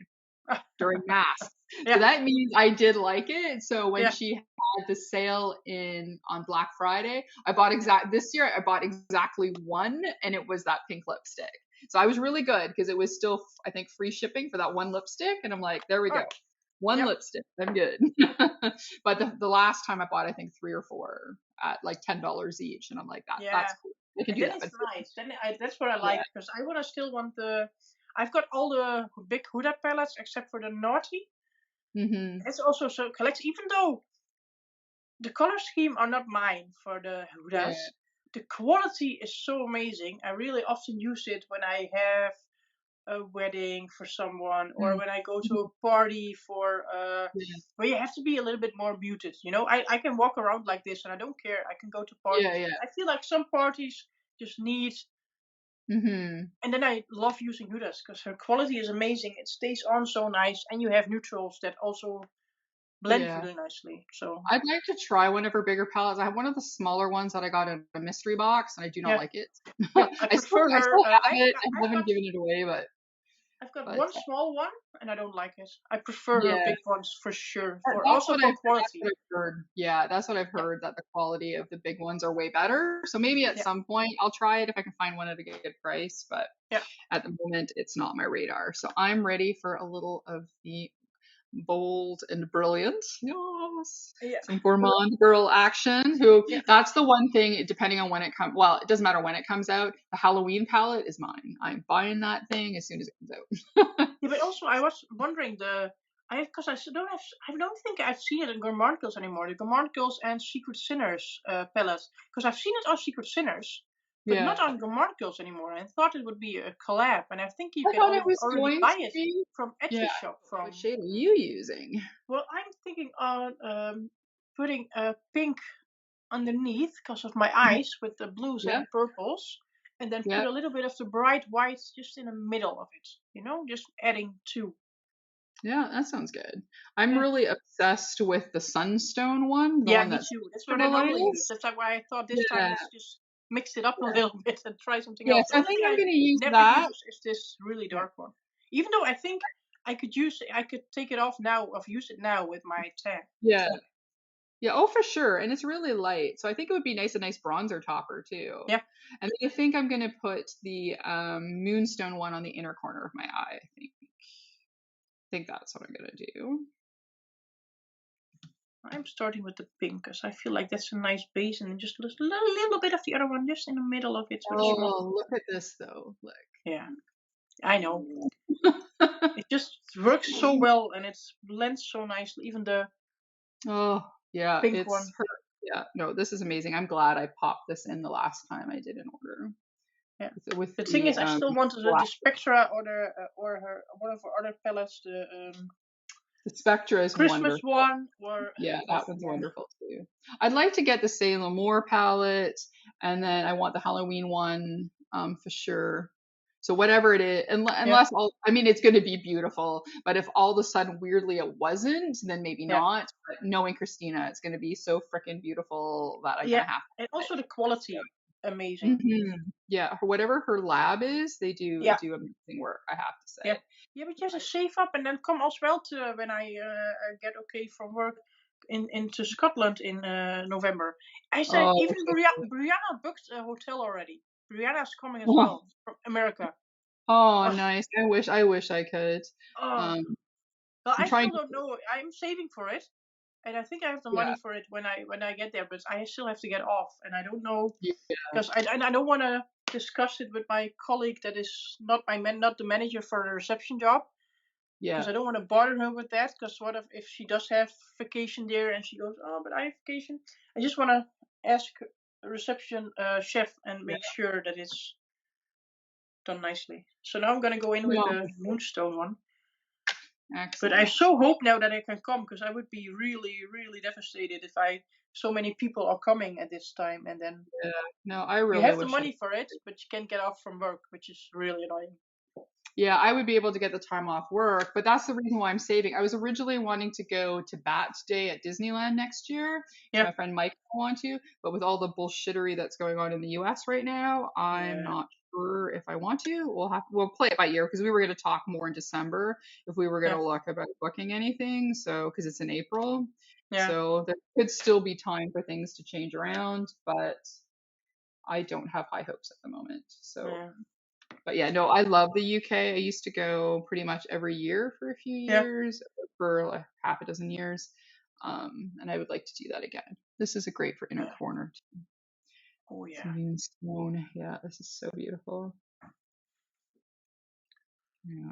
during masks. So Yeah, that means I did like it. So when yeah, she had the sale in on Black Friday, I bought this year I bought exactly one, and it was that pink lipstick. So I was really good because it was still, I think, free shipping for that one lipstick, and I'm like, there we oh, go. One yeah, lipstick, I'm good. But the last time I bought, I think three or four at like $10 each, and I'm like, that's yeah. cool. I can And do then that. it's But nice. Then that's what I yeah, like because I still want the. I've got all the big Huda palettes except for the Naughty. Mm-hmm. It's also so collected, even though the color scheme are not mine for the Yeah. Hudas. The quality is so amazing. I really often use it when I have a wedding for someone, or when I go to a party for Yeah. where you have to be a little bit more muted. You know, I can walk around like this and I don't care. I can go to Yeah. parties. Yeah. I feel like some parties just need. Mm-hmm. And then I love using Hudas because her quality is amazing. It stays on so nice, and you have neutrals that also blend Yeah. really nicely. So I'd like to try one of her bigger palettes. I have one of the smaller ones that I got in a mystery box, and I do not yeah, like it. yeah, I I still prefer I her. still have it. I I've haven't got given it away, I've got but one small one, and I don't like it. I prefer her yeah. big ones for sure. For That's also what for I've quality. heard. Yeah, that's what I've Yeah, heard, that the quality of the big ones are way better. So maybe at yeah, some point I'll try it if I can find one at a good price, but yeah, at the moment it's not my radar. So I'm ready for a little of the bold and brilliant. Yes. yeah, Some gourmand girl action. Who yeah. that's the one thing, depending on when it comes, well, it doesn't matter when it comes out. The Halloween palette is mine. I'm buying that thing as soon as it comes out. Yeah, but also I was wondering because I don't think I've seen it in Gourmand Girls anymore. The Gourmand Girls and Secret Sinners palette, because I've seen it on Secret Sinners, but not Yeah. on Gourmand Girls anymore. I thought it would be a collab, and I think you I can thought it was already going buy to it be. from Yeah. Etsy shop What from. shade are you using? Well, I'm thinking on putting a pink underneath because of my eyes with the blues Yeah. and purples, and then put Yeah. a little bit of the bright whites just in the middle of it. You know, just adding two. Yeah, that sounds good. I'm Yeah. really obsessed with the sunstone one, the Yeah, one me that's too. That's for what I the normally use. lightest. That's why I thought this time Yeah. let's just mix it up a Yeah. little bit and try something Yeah, else. The so I only think thing I'm I gonna use never that. use is this really Yeah. dark one. Even though I think I could take it off now, or use it now with my tan. Yeah. Yeah, oh for sure. And it's really light. So I think it would be nice, a nice bronzer topper too. Yeah, And then I think I'm gonna put the moonstone one on the inner corner of my eye, I think. I think that's what I'm gonna do. I'm starting with the pink because I feel like that's a nice base, and then just a little bit of the other one just in the middle of it, so it's not. Oh, look at this though. Look. Yeah, I know. It just works so well, and it blends so nicely. Even the Oh, yeah, pink it's one. her. Yeah, no, this is amazing. I'm glad I popped this in the last time I did an order Yeah. with The thing the is, I still wanted the black. Spectra or her one of her other palettes, the The Spectra is Christmas wonderful. one or Yeah, oh that one's man, wonderful too. I'd like to get the Sailor Moore palette, and then I want the Halloween one, for sure. So whatever it is, yeah, unless I mean, it's going to be beautiful. But if all of a sudden weirdly it wasn't, then maybe yeah, not. But knowing Christina, it's going to be so freaking beautiful that I'm going yeah, to have and to. also the quality, amazing. Yeah, whatever her lab is, they Yeah, do amazing work, I have to yeah, say. yeah. But you have to save up and then come as well to when I get okay from work into Scotland in November. I said Oh, even Brianna booked a hotel already. Brianna's coming as oh, well from America. oh, Oh, nice. I wish I could. oh. Um, Well, I'm I trying still to. don't know. I'm saving for it, and I think I have the Yeah, money for it when I get there. But I still have to get off, and I don't know yeah, because I don't want to discuss it with my colleague that is not the manager for the reception job because yeah, I don't want to bother her with that. Because what if she does have vacation there and she goes, oh, but I have vacation. I just want to ask the reception chef and yeah. make sure that it's done nicely. So now I'm gonna go in with No, the moonstone one. But I excellent. so hope now that I can come because I would be really, really devastated if so many people are coming at this time and then Yeah, no, I you really have the wish I. money for it, but you can't get off from work, which is really annoying. Yeah, I would be able to get the time off work, but that's the reason why I'm saving. I was originally wanting to go to Bat Day at Disneyland next year because Yeah, my friend Mike want to, but with all the bullshittery that's going on in the US right now, I'm yeah, not sure if I want to. We'll play it by ear because we were going to talk more in December if we were going yeah, to look about booking anything. So because it's in April, yeah, so there could still be time for things to change around, but I don't have high hopes at the moment. So yeah, but yeah, no, I love the UK. I used to go pretty much every year for a few yeah, years, for like half a dozen years. And I would like to do that again. This is a great for inner yeah. corner. Oh It's yeah. moonstone. Yeah, this is so beautiful. Yeah.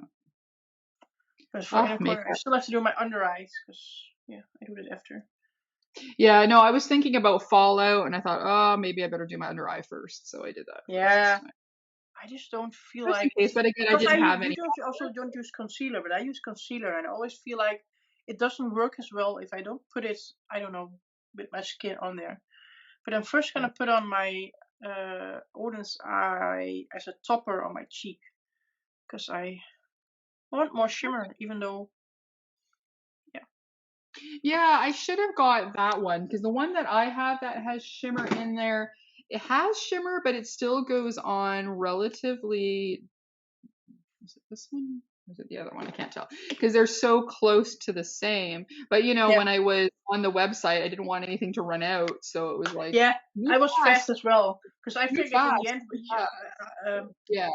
But for inner Oh, corner, I makeup. still have to do my under eyes because I do that after. Yeah, no, I was thinking about Fallout, and I thought, oh, maybe I better do my under eye first. So I did that first this Yeah, time, I just don't feel just in like case. But again, I because didn't have you any. don't also don't use concealer, but I use concealer, and I always feel like it doesn't work as well if I don't put it. I don't know, with my skin on there. But I'm first gonna put on my Oden's eye as a topper on my cheek because I want more shimmer, even though yeah. Yeah, I should have got that one because the one that I have that has shimmer in there, it has shimmer, but it still goes on relatively. Is it this one? Or is it the other one? I can't tell because they're so close to the same. But Yeah. when I was on the website, I didn't want anything to run out, so it was like, Yeah, move I was fast fast, as well because I move figured in the fast, end, move fast. Yeah.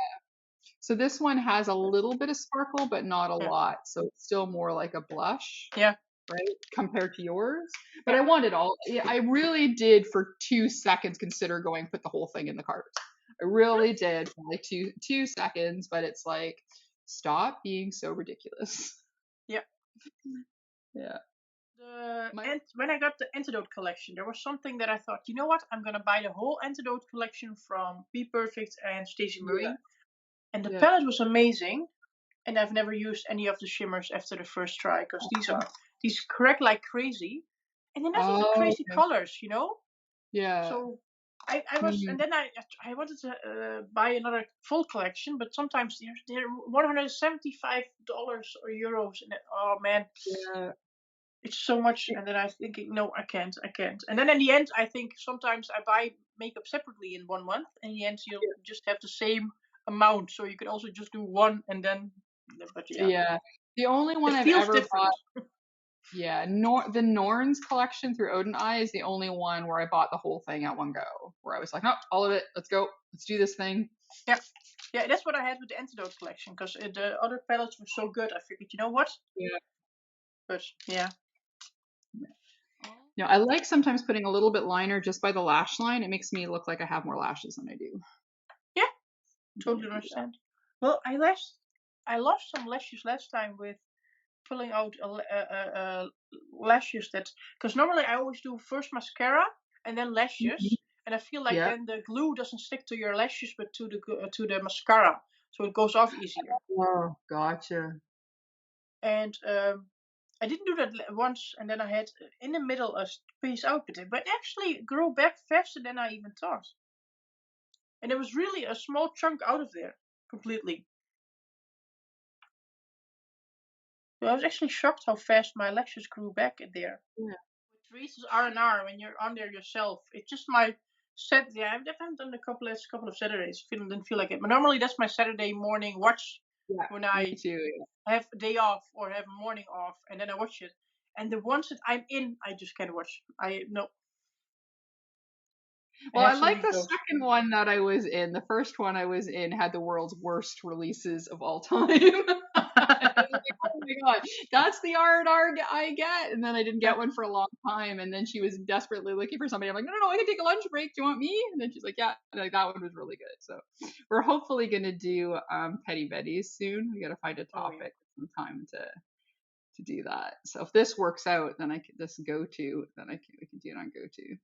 So this one has a little bit of sparkle, but not a yeah, lot. So it's still more like a blush, yeah, right, compared to yours. But yeah, I wanted all. Yeah, I really did for 2 seconds consider going put the whole thing in the cart. I really did for like two seconds, but it's like, stop being so ridiculous. yeah. Yeah. My When I got the antidote collection, there was something that I thought, you know what, I'm gonna buy the whole antidote collection from Be Perfect and Stacey yeah Marie, and the yeah. palette was amazing. And I've never used any of the shimmers after the first try because these crack like crazy, and they're not even Oh, crazy okay. colors, you know. Yeah. So I was, Mhm. and then I wanted to buy another full collection, but sometimes they're $175 or euros, and oh man, Yeah. it's so much. And then I'm thinking, no, I can't. And then in the end, I think sometimes I buy makeup separately in 1 month, and in the end, you'll just have the same amount, so you can also just do one and then. But yeah, Yeah. The only one it I've feels ever bought. different. Yeah, the Norns collection through Oden Eye is the only one where I bought the whole thing at one go. Where I was like, no, all of it. Let's go. Let's do this thing. Yeah, yeah, that's what I had with the antidote collection because the other palettes were so good. I figured, you know what? Yeah. But yeah, No, I like sometimes putting a little bit liner just by the lash line. It makes me look like I have more lashes than I do. yeah, When I totally do that. understand. Well, I lost some lashes last time with pulling out lashes that because normally I always do first mascara and then Mhm. lashes, and I feel like Yeah. then the glue doesn't stick to your lashes but to the mascara, so it goes off easier. Oh, gotcha. And I didn't do that once, and then I had in the middle a space out, but it actually grew back faster than I even thought, and there was really a small chunk out of there completely. So I was actually shocked how fast my lashes grew back in there. Yeah. With Reese's R&R, when you're on there yourself, it just my set. Yeah, I've definitely done a couple of Saturdays. Didn't feel like it, but normally that's my Saturday morning watch Yeah. when Me I too. Yeah. have a day off or have a morning off, and then I watch it. And the ones that I'm in, I just can't watch. I no, I Well, I have to like leave the those. second one that I was in. The first one I was in had the world's worst releases of all time. I was like, oh my god, that's the R&R I get. And then I didn't Yeah. get one for a long time. And then she was desperately looking for somebody. I'm like, no, no, no, I can take a lunch break. Do you want me? And then she's like, yeah. And like, that one was really good. So we're hopefully gonna do petty betties soon. We gotta find a Oh yeah. topic, some time to do that. So if this works out, then I can this go to, then we can do it on go to.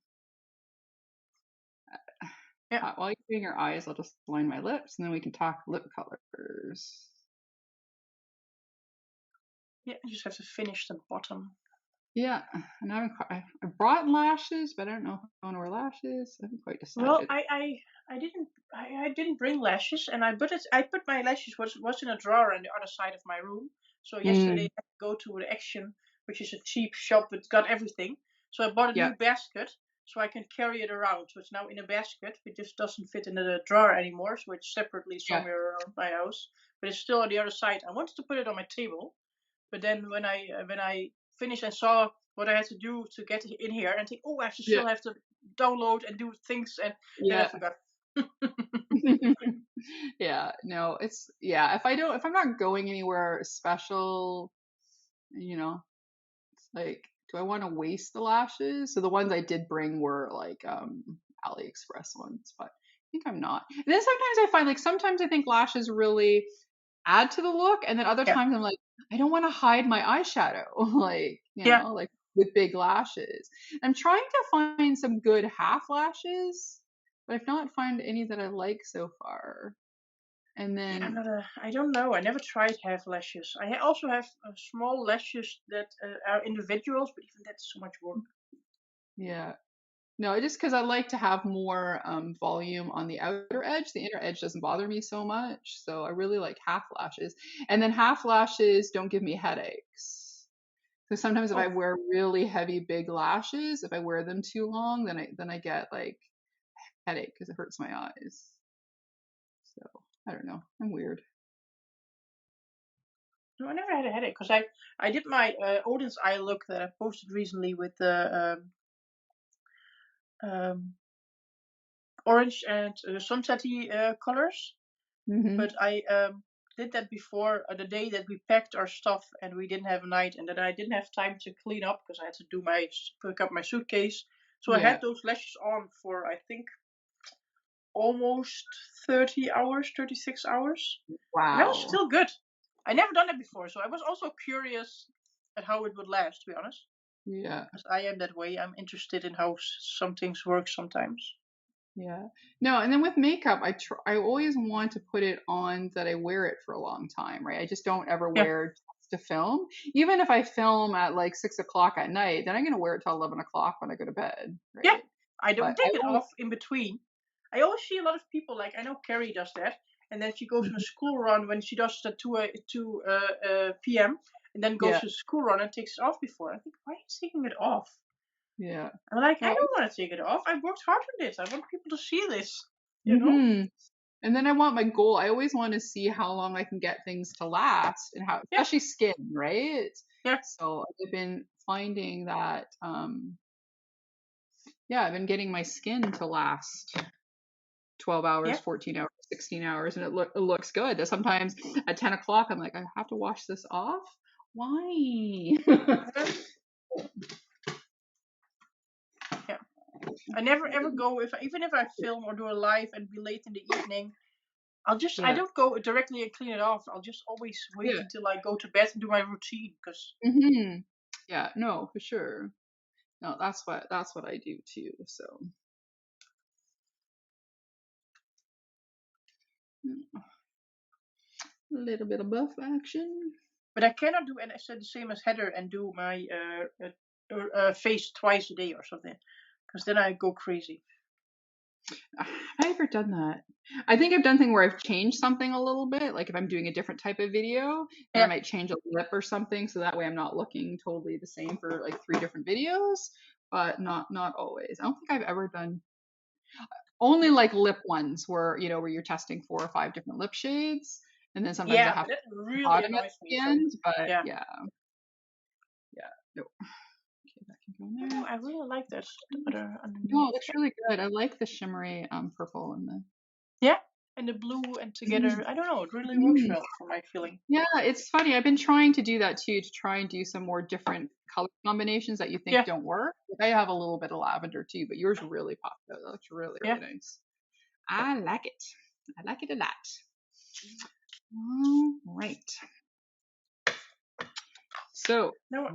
Yeah. While you're doing your eyes, I'll just line my lips and then we can talk lip colors. Yeah. You just have to finish the bottom. Yeah, and I brought lashes, but I don't know if I want to wear lashes. I haven't quite Well, decided. I didn't bring lashes, and I put my lashes was in a drawer on the other side of my room. So yesterday Mm, I had to go to the Action, which is a cheap shop that got everything. So I bought a yeah, new basket so I can carry it around. So it's now in a basket. It just doesn't fit in the drawer anymore. So it's separately yeah, somewhere around my house, but it's still on the other side. I wanted to put it on my table, but then when I finished and saw what I had to do to get in here, and think, oh, I yeah, still have to download and do things, and then I yeah. forgot. Yeah, no, it's yeah. If I'm not going anywhere special, you know, it's like, do I want to waste the lashes? So the ones I did bring were like AliExpress ones, but I think I'm not. And then sometimes I find like sometimes I think lashes really add to the look. And then other Yeah. times I'm like, I don't want to hide my eyeshadow, like, Yeah. like with big lashes. I'm trying to find some good half lashes, but I've not found any that I like so far. And Yeah, then, I don't know. I never tried half lashes. I also have small lashes that are individuals, but even that's so much work. yeah. No, just because I like to have more volume on the outer edge. The inner edge doesn't bother me so much. So I really like half lashes. And then half lashes don't give me headaches. Because sometimes if I Oh, wear really heavy big lashes, if I wear them too long, then I get like headache because it hurts my eyes. So I don't know. I'm weird. no, I never had a headache because I did my Oden's eye look that I posted recently with the um, orange and sunsetty colors. Hmm. But I did that before the day that we packed our stuff and we didn't have a night, and then I didn't have time to clean up because I had to do my pick up my suitcase. So I had Yeah. those lashes on for I think almost 30 hours, 36 hours. And that was Wow. still good. I never done that before, so I was also curious at how it would last, to be honest. Yeah. Because I am that way. I'm interested in how some things work sometimes. Yeah. No, and then with makeup, I always want to put it on that I wear it for a long time, right? I just don't ever Yeah, wear just to film. Even if I film at like 6 o'clock at night, then I'm gonna wear it till 11 o'clock when I go to bed, yeah. right? I But don't I take it always, off in between. I always see a lot of people, like I know Carrie does that, and then she goes on a school run when she does the 2 p.m. and then goes yeah, to school run and takes it off before. I think, why are you taking it off? yeah. I'm like, I No, don't want to take it off. I worked hard on this. I want people to see this. You know? mm-hmm. And then I want my goal. I always want to see how long I can get things to last and how, Yeah, especially skin, right? yeah, So I've been finding that, yeah, I've been getting my skin to last 12 hours, yeah. 14 hours, 16 hours, and it looks good. That sometimes at 10 o'clock, I'm like, I have to wash this off. Why? Uh, yeah. I never ever go even if I film or do a live and be late in the evening. I Yeah, don't go directly and clean it off. I'll just always wait yeah. until I go to bed and do my routine because Hmm. Yeah, no, for sure. No, that's what I do too. So a little bit of buff action. but I cannot do and I said the same as Heather and do my face twice a day or something because then I go crazy. Have I ever done that? I think I've done thing where I've changed something a little bit. Like if I'm doing a different type of video, then I Yeah, might change a lip or something, so that way I'm not looking totally the same for like three different videos. But not always. I don't think I've ever done only like lip ones where where you're testing 4 or 5 different lip shades, and then sometimes I yeah, have but to that the really bottom at annoys me. the So end. But yeah, yeah, yeah, no. Okay, that can go I in don't know. there. I really like that other underneath. No, that's really good. I like the shimmery purple and the. Yeah, and the blue and together. I don't know. It really works Mm. well for my feeling. Yeah, it's funny. I've been trying to do that too, to try and do some more different color combinations that you think Yeah, don't work. Like, I have a little bit of lavender too, but yours really popped out. That looks really, yeah. really nice. I like it. I like it a lot. All right. So, No,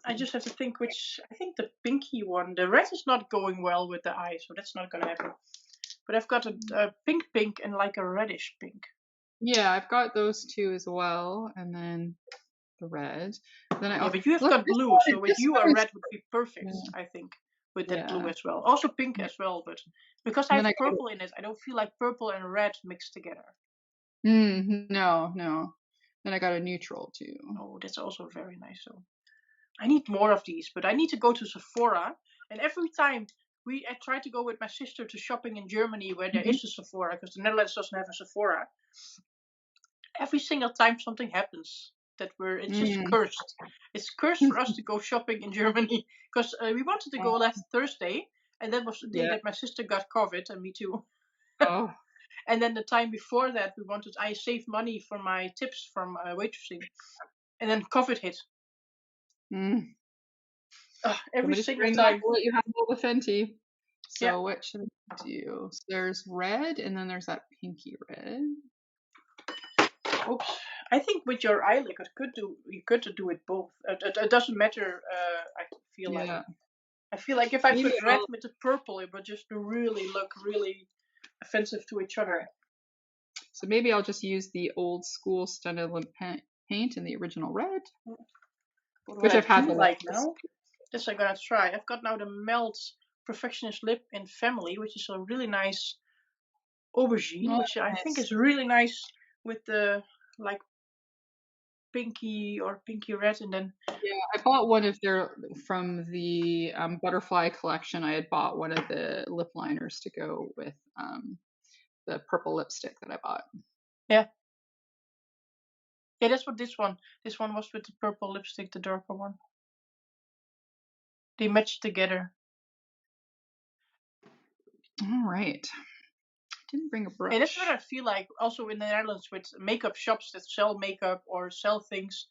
I just have to think which. I think the pinky one. The red is not going well with the eye, so that's not gonna happen. But I've got a pink and like a reddish pink. yeah, I've got those two as well, and then the red. Then I Yeah, but you have look. got blue, so with This you a one is red would be perfect. yeah, I think with that blue yeah. as well. Also pink as well, but because I And then have I got purple in it, I don't feel like purple and red mixed together. no, no. Then I got a neutral too. Oh, that's also very nice. So I need more of these, but I need to go to Sephora. And every time I try to go with my sister to shopping in Germany where there Hmm. is a Sephora, because the Netherlands doesn't have a Sephora. Every single time something happens it's just Mm. cursed. It's cursed for us to go shopping in Germany because we wanted to go last Thursday, and that was the day Yeah. that my sister got COVID, and me too. Oh. And then the time before that, I saved money for my tips from waitressing, and then COVID hit. Mm. Every Somebody's single bring back time. what you have all the Fenty. Yeah. So what should I do? So there's red, and then there's that pinky red. Oops. I think with your eye liquid, you could do it both. It doesn't matter. I feel like. Yeah. I feel like if I Maybe put red I'll. with the purple, it would just really look really offensive to each other. So maybe I'll just use the old school Stunted Lip paint in the original red, But what which I I've had do the like longest. now, this I'm gonna try. I've got now the Melt Perfectionist Lip in Family, which is a really nice aubergine, Oh, which I think nice. is really nice with the like pinky or pinky red, and then Yeah, I bought one of their from the butterfly collection. I had bought one of the lip liners to go with the purple lipstick that I bought. yeah, that's what this one. This one was with the purple lipstick, the darker one. They matched together. All right. Didn't bring a And that's what brush. I feel like also in the Netherlands with makeup shops that sell makeup or sell things.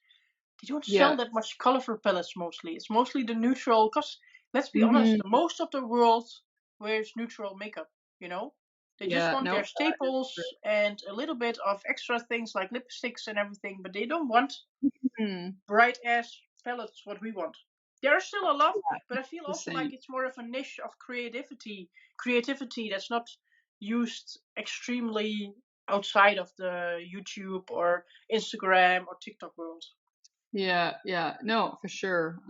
They don't sell Yeah. that much colorful palettes mostly. It's mostly the neutral, because let's be honest, Hmm. most of the world wears neutral makeup, you know? They just Yeah. want No, their that is staples true. and a little bit of extra things like lipsticks and everything, but they don't want Hmm. bright ass palettes what we want. There are still a lot, Yeah, but I feel the also same. like it's more of a niche of creativity that's not used extremely outside of the YouTube or Instagram or TikTok world. Yeah. Yeah. No, for sure.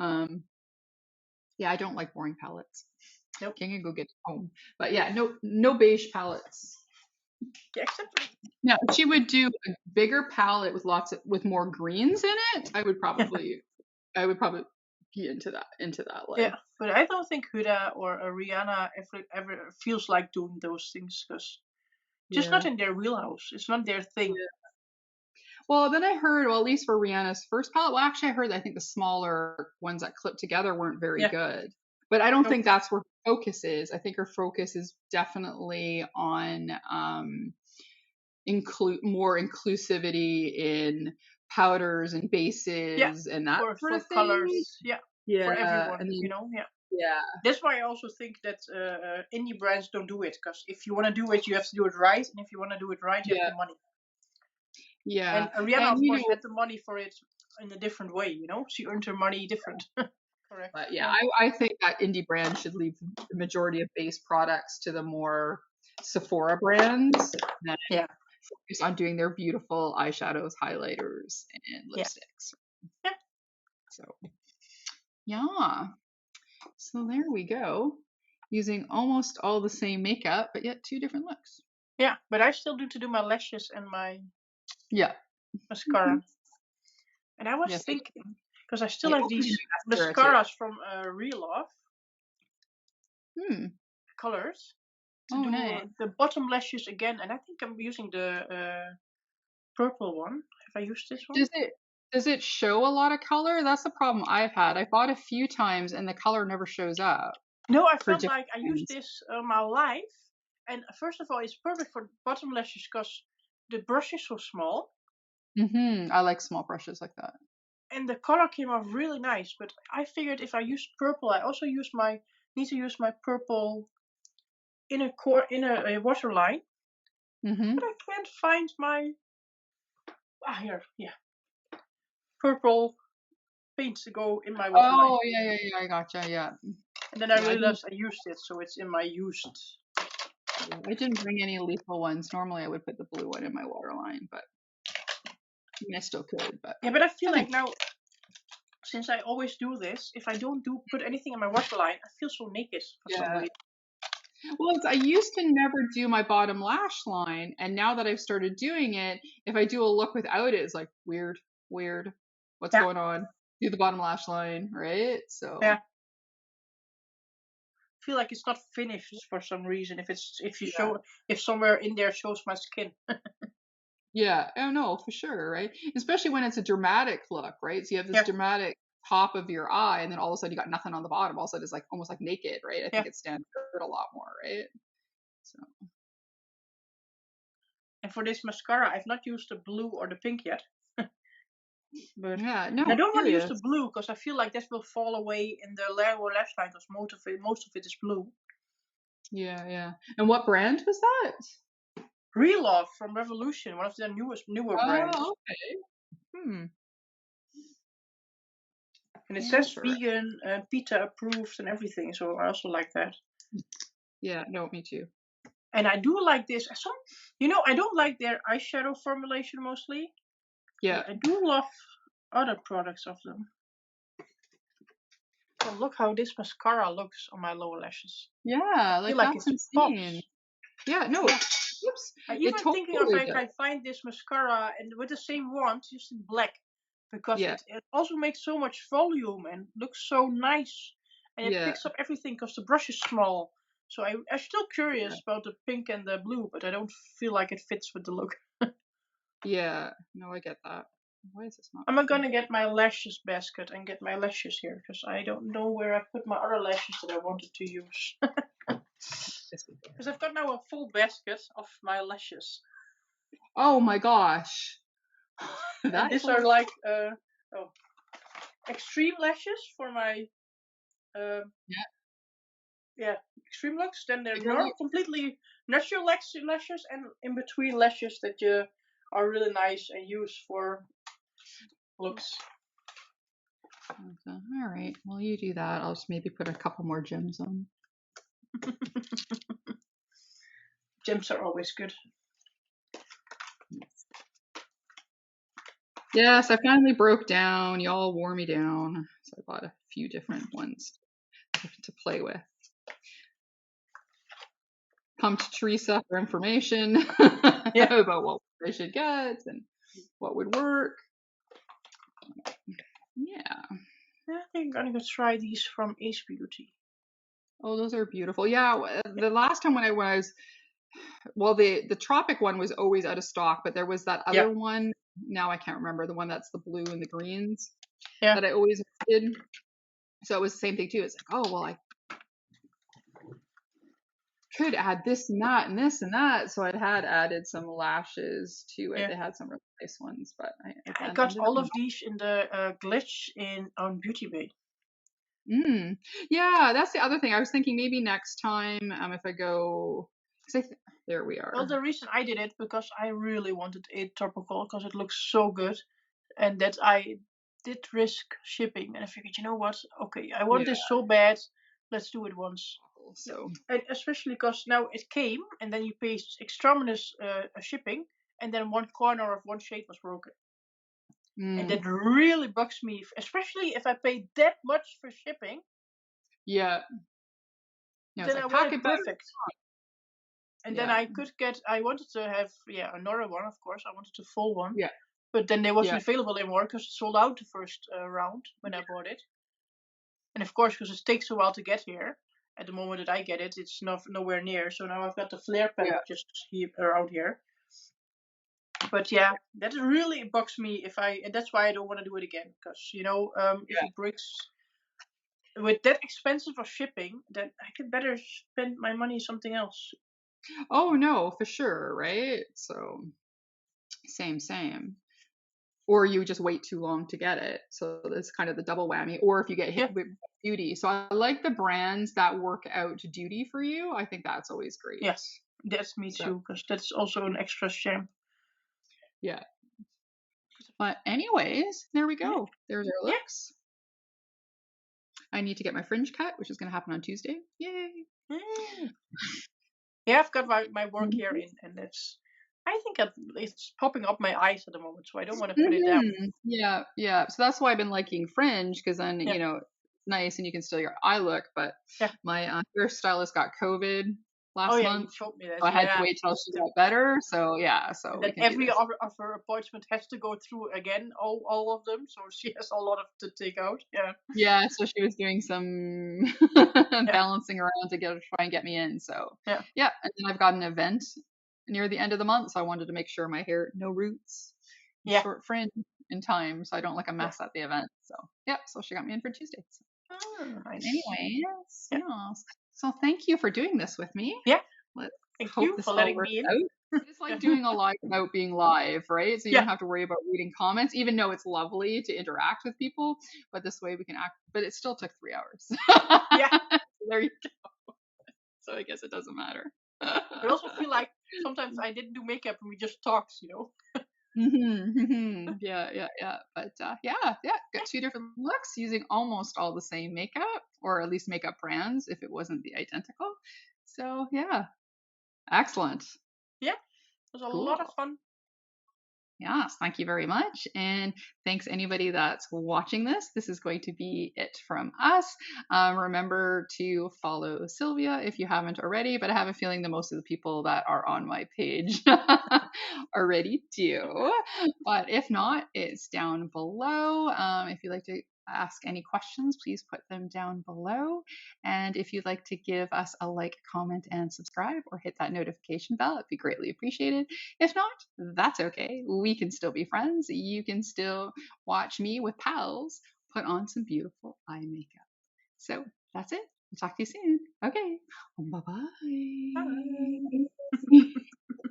Yeah, I don't like boring palettes. Nope. Can you go get it home? But yeah, no beige palettes. Yeah, except Now, if she would do a bigger palette with with more greens in it, I would probably be into that yeah, line. but I don't think Huda or Rihanna ever feels like doing those things because just not Yeah. in their wheelhouse. It's not their thing. Yeah. Well, then I heard, well, at least for Rihanna's first palette, well, actually, I heard that I think the smaller ones that clip together weren't very Yeah, good. But I don't nope. think that's where her focus is. I think her focus is definitely on include more inclusivity in powders and Yeah, bases and that sort for of thing. colors. Yeah, for Yeah, everyone. and then Yeah. yeah, That's why I also think that indie brands don't do it because if you want to do it, you have to do it right, and if you want to do it right, you have yeah, the money. yeah, And Rihanna, and of course, had the money for it in a different way. She earned her money different. Correct. but yeah, Yeah. I think that indie brands should leave the majority of base products to the more Sephora brands that Yeah. focus on doing their beautiful eyeshadows, highlighters, and Yeah. lipsticks. Yeah. So yeah, so there we go. Using almost all the same makeup, but yet two different looks. Yeah. But I still need to do my lashes and my Yeah. mascara. And I was Yes, thinking, because I still I have also do these mascara too. mascaras from Real Love Hmm. colors to Oh, do nice. the bottom lashes again. And I think I'm using the purple one. Have I used this one? Does it show a lot of color? That's the problem I've had. I bought a few times and the color never shows up No, I for felt different like I used things. this my life. And first of all, it's perfect for bottom lashes because the brush is so small. I like small brushes like that. And the color came off really nice. But I figured if I use purple, I also need to use my purple in a waterline. But Mm-hmm. I can't find my here, yeah, purple paint to go in my waterline. Oh, yeah, yeah, yeah. I gotcha. Yeah. And then I Yeah, realized I used it, so it's in my used. I didn't bring any lethal ones. Normally, I would put the blue one in my waterline, but I mean, I still could. But Yeah, but I feel I like think, now, since I always do this, if I don't put anything in my waterline, I feel so naked for some yeah. reason. Well, I used to never do my bottom lash line, and now that I've started doing it, if I do a look without it, it's like weird, weird. What's Yeah, going on? Do the bottom lash line, right? yeah. So I feel like it's not finished for some reason. If you yeah, show if somewhere in there shows my skin. yeah. Oh no, for sure, right? Especially when it's a dramatic look, right? So you have this Yeah, dramatic top of your eye, and then all of a sudden you got nothing on the bottom. All of a sudden it's like almost like naked, right? I yeah. think it stands out a lot more, right? So And for this mascara, I've not used the blue or the pink yet. But yeah, and I no, don't want to use the curious. blue because I feel like this will fall away in the lower lash line because most of it is blue. Yeah, yeah. And what brand was that? Real Love from Revolution, one of their newer brands. Oh, okay. And it says vegan, PETA approved and everything, so I also like that. Yeah, no, me too. And I do like this. I don't like their eyeshadow formulation mostly. Yeah. But I do love other products of them. Oh, look how this mascara looks on my lower lashes. Yeah, like that's insane. Pops. Yeah, no. Yeah. Oops. I'm even thinking if I can find this mascara and with the same wand, just in black, because it also makes so much volume and looks so nice, and it picks up everything because the brush is small. So I'm still curious about the pink and the blue, but I don't feel like it fits with the look. Yeah, no, I get that. Why is this not? I'm gonna get my lashes basket and get my lashes here because I don't know where I put my other lashes that I wanted to use. Because I've got now a full basket of my lashes. Oh my gosh. And these are like extreme lashes for my extreme looks. Then they're completely natural lashes, and in between lashes that are really nice and use for looks. Okay. All right. Well, you do that. I'll just maybe put a couple more gems on. Gems are always good. Yes, I finally broke down. Y'all wore me down. So I bought a few different ones to play with. Come to Teresa for information about what I should get and what would work. Yeah. I think I'm gonna try these from Ace Beauty. Oh, those are beautiful. Yeah, the last time when I was, well, the Tropic one was always out of stock, but there was that other one. Now I can't remember the one that's the blue and the greens that I always did. So it was the same thing too. It's like, oh well, I could add this and that and this and that. So I'd had added some lashes to it. They had some really nice ones, but I got all of these in the glitch on Beauty Bay. Yeah, that's the other thing. I was thinking maybe next time if I go, there we are. Well, the reason I did it because I really wanted a tropical because it looks so good, and that I did risk shipping. And I figured, you know what? Okay, I want this so bad. Let's do it once. So, and especially because now it came, and then you pay extraneous shipping, and then one corner of one shade was broken. And that really bugs me, especially if I pay that much for shipping. Yeah. Then I want it perfect. And then I wanted to have another one, of course. I wanted a full one. Yeah. But then they wasn't available anymore because it sold out the first round when I bought it. And of course, because it takes a while to get here. At the moment that I get it, it's nowhere near. So now I've got the flare palette just here, around here. But yeah, that really bugs me and that's why I don't want to do it again. Because, if it breaks with that expensive of shipping, then I could better spend my money something else. Oh no, for sure, right? So same. Or you just wait too long to get it. So that's kind of the double whammy. Or if you get hit with duty. So I like the brands that work out duty for you. I think that's always great. Yes, that's me too, because that's also an extra shame. Yeah. But anyways, there we go. There's our looks. I need to get my fringe cut, which is going to happen on Tuesday. Yay! Yeah, I've got my work here in, and I think it's popping up my eyes at the moment, so I don't want to put it down. Yeah. So that's why I've been liking fringe, because then it's nice and you can still your eye look. But my hairstylist got COVID last month. You showed me that. So I had to wait till she got better. So so then every of her appointment has to go through again, all of them. So she has a lot to take out. Yeah. So she was doing some balancing around to try and get me in. So and then I've got an event near the end of the month, so I wanted to make sure my hair no roots, short fringe in time, so I don't look a mess at the event. So so she got me in for Tuesday. So. Nice. Anyways, so thank you for doing this with me. Thank you for letting me in. It's like doing a live without being live, right? So you don't have to worry about reading comments, even though it's lovely to interact with people. But this way we can act. But it still took 3 hours. There you go. So I guess it doesn't matter. I also feel like sometimes I didn't do makeup and we just talked, Yeah. But yeah, got two different looks using almost all the same makeup, or at least makeup brands if it wasn't the identical. So yeah, excellent. Yeah, it was a lot of Cool. fun. Yes, thank you very much. And thanks anybody that's watching this. This is going to be it from us. Remember to follow Sylvia if you haven't already, but I have a feeling that most of the people that are on my page already do. But if not, it's down below. If you'd like to ask any questions, please put them down below. And if you'd like to give us a like, comment, and subscribe, or hit that notification bell, it'd be greatly appreciated. If not, that's okay. We can still be friends. You can still watch me with pals put on some beautiful eye makeup. So that's it. I'll talk to you soon. Okay. Bye bye.